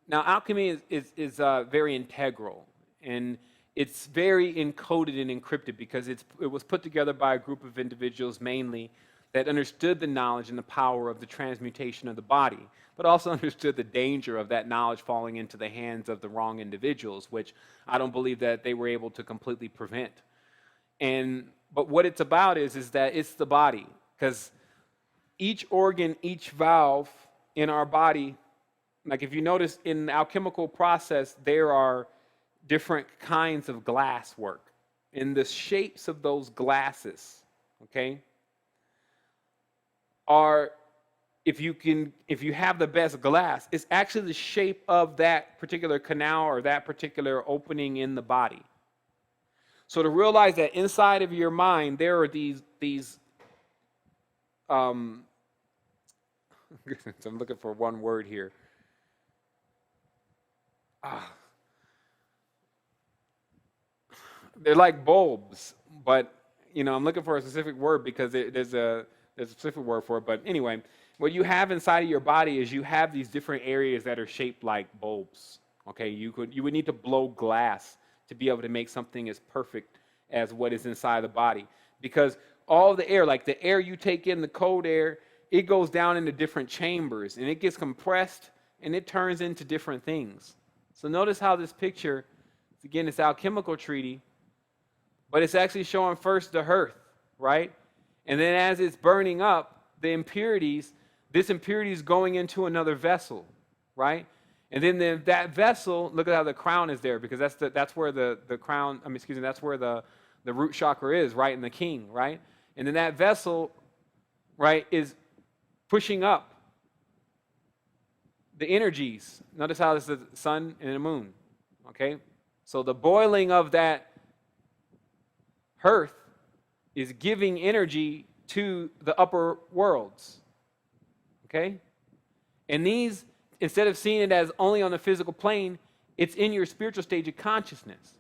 now alchemy is very integral, and it's very encoded and encrypted, because it was put together by a group of individuals mainly that understood the knowledge and the power of the transmutation of the body, but also understood the danger of that knowledge falling into the hands of the wrong individuals, which I don't believe that they were able to completely prevent. But what it's about is that it's the body, because each organ, each valve in our body, like if you notice in the alchemical process, there are different kinds of glass work. In the shapes of those glasses, okay, are, if you have the best glass, it's actually the shape of that particular canal or that particular opening in the body. So to realize that inside of your mind there are these I'm looking for one word here. They're like bulbs, but I'm looking for a specific word because there's a specific word for it. But anyway, what you have inside of your body is you have these different areas that are shaped like bulbs. Okay, you would need to blow glass to be able to make something as perfect as what is inside the body, because all the air, like the air you take in, the cold air, it goes down into different chambers and it gets compressed and it turns into different things. So notice how this picture, again, it's alchemical treaty, but it's actually showing first the hearth, right? And then as it's burning up, the impurities, this impurity is going into another vessel, right? And then that vessel, look at how the crown is there, because that's where the crown, that's where the root chakra is, right, in the king, right? And then that vessel, right, is pushing up the energies. Notice how this is the sun and the moon, okay? So the boiling of that hearth is giving energy to the upper worlds, okay? And these, instead of seeing it as only on the physical plane, it's in your spiritual stage of consciousness.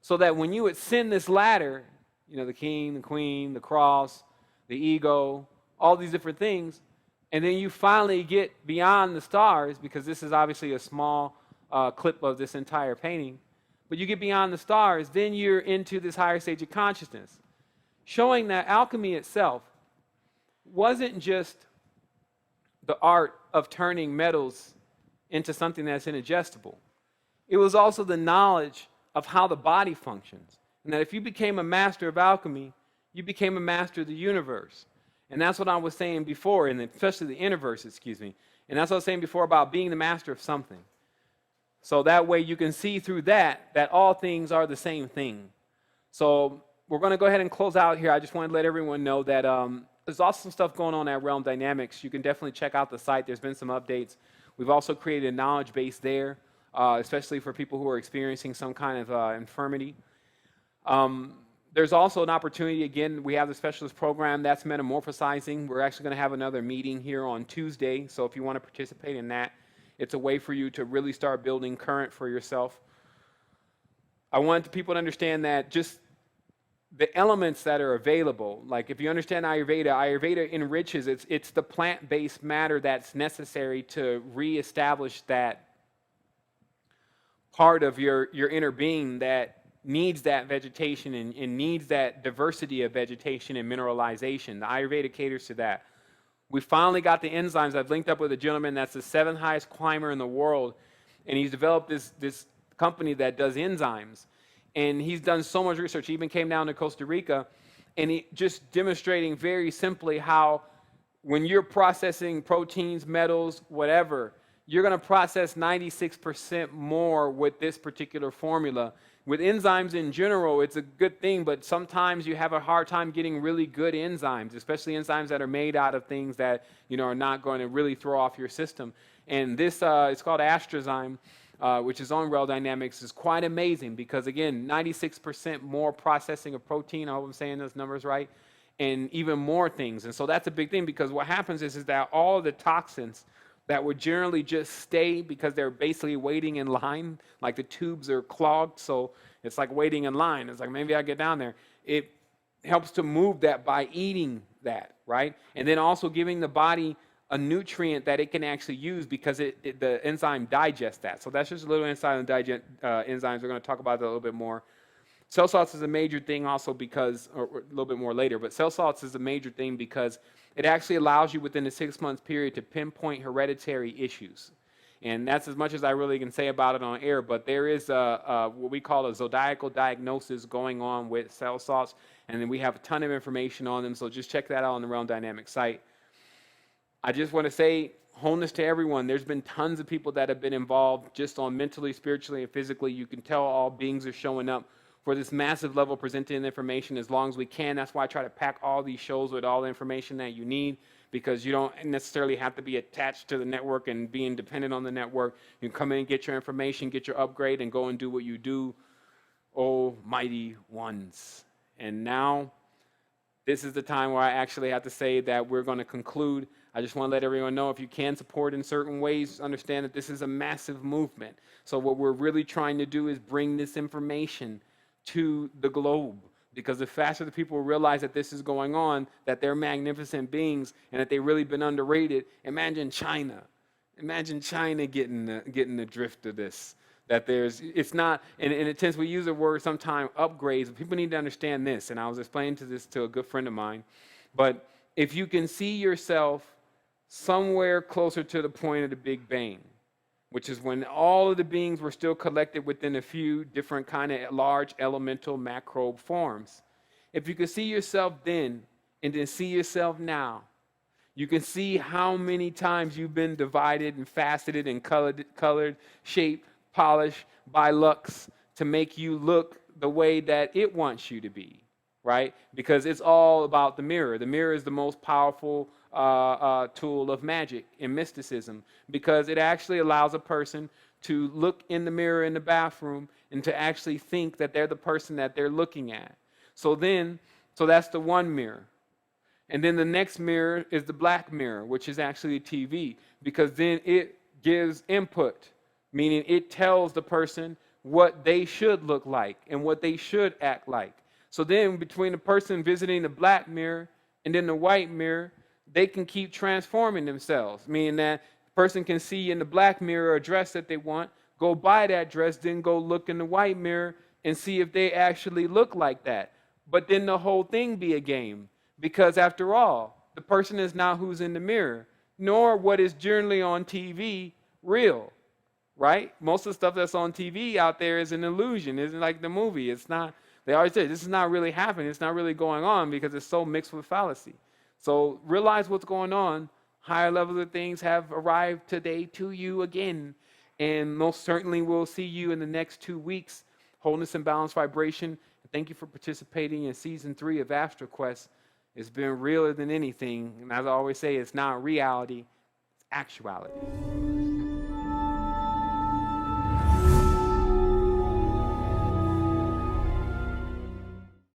So that when you ascend this ladder, the king, the queen, the cross, the ego, all these different things, and then you finally get beyond the stars, because this is obviously a small clip of this entire painting, but you get beyond the stars, then you're into this higher stage of consciousness, showing that alchemy itself wasn't just the art of turning metals into something that's indigestible. It was also the knowledge of how the body functions. And that if you became a master of alchemy, you became a master of the universe. And that's what I was saying before, and especially the universe, And that's what I was saying before about being the master of something. So that way you can see through that all things are the same thing. So we're going to go ahead and close out here. I just want to let everyone know that there's also some stuff going on at Realm Dynamics. You can definitely check out the site. There's been some updates. We've also created a knowledge base there, especially for people who are experiencing some kind of infirmity. There's also an opportunity, again, we have the specialist program that's metamorphosizing. We're actually going to have another meeting here on Tuesday, so if you want to participate in that, it's a way for you to really start building current for yourself. I want people to understand that just the elements that are available, like if you understand Ayurveda enriches, it's the plant-based matter that's necessary to reestablish that part of your inner being that needs that vegetation and needs that diversity of vegetation and mineralization. The Ayurveda caters to that. We finally got the enzymes. I've linked up with a gentleman that's the 7th highest climber in the world, and he's developed this company that does enzymes. And he's done so much research. He even came down to Costa Rica, and he just demonstrating very simply how when you're processing proteins, metals, whatever, you're going to process 96% more with this particular formula. With enzymes in general, it's a good thing, but sometimes you have a hard time getting really good enzymes, especially enzymes that are made out of things that are not going to really throw off your system. And this, it's called Astrozyme, which is on Realm Dynamics, is quite amazing because, again, 96% more processing of protein, I hope I'm saying those numbers right, and even more things. And so that's a big thing because what happens is that all the toxins that would generally just stay because they're basically waiting in line, like the tubes are clogged, so it's like waiting in line. It's like, maybe I'll get down there. It helps to move that by eating that, right? And then also giving the body a nutrient that it can actually use because the enzyme digests that. So that's just a little insight on enzymes. We're going to talk about that a little bit more. Cell salts is a major thing also because, or a little bit more later, but cell salts is a major thing because it actually allows you within a 6-month period to pinpoint hereditary issues. And that's as much as I really can say about it on air, but there is what we call a zodiacal diagnosis going on with cell salts, and then we have a ton of information on them, so just check that out on the Realm Dynamics site. I just want to say wholeness to everyone. There's been tons of people that have been involved just on mentally, spiritually, and physically. You can tell all beings are showing up for this massive level presenting information as long as we can. That's why I try to pack all these shows with all the information that you need, because you don't necessarily have to be attached to the network and being dependent on the network. You can come in, get your information, get your upgrade, and go and do what you do, oh mighty ones. And now, this is the time where I actually have to say that we're going to conclude. I just want to let everyone know, if you can support in certain ways, understand that this is a massive movement. So what we're really trying to do is bring this information to the globe, because the faster the people realize that this is going on, that they're magnificent beings and that they've really been underrated. Imagine China getting the drift of this. That it's not, and it tends, we use the word sometimes upgrades. People need to understand this, and I was explaining this to a good friend of mine. But if you can see yourself somewhere closer to the point of the Big Bang, which is when all of the beings were still collected within a few different kind of large elemental macro forms. If you can see yourself then, and then see yourself now, you can see how many times you've been divided and faceted and colored, shaped, polished by Lux to make you look the way that it wants you to be, right? Because it's all about the mirror. The mirror is the most powerful tool of magic and mysticism, because it actually allows a person to look in the mirror in the bathroom and to actually think that they're the person that they're looking at. So that's the one mirror. And then the next mirror is the black mirror, which is actually a TV, because then it gives input, meaning it tells the person what they should look like and what they should act like. So then between the person visiting the black mirror and then the white mirror, they can keep transforming themselves, meaning that the person can see in the black mirror a dress that they want, go buy that dress, then go look in the white mirror and see if they actually look like that. But then the whole thing be a game, because after all, the person is not who's in the mirror, nor what is generally on TV real, right? Most of the stuff that's on TV out there is an illusion. It's like the movie. It's not, they always say, this is not really happening. It's not really going on, because it's so mixed with fallacy. So realize what's going on. Higher levels of things have arrived today to you again. And most certainly we'll see you in the next 2 weeks. Wholeness and Balanced Vibration. Thank you for participating in Season 3 of Astral Quest. It's been realer than anything. And as I always say, it's not reality, it's actuality.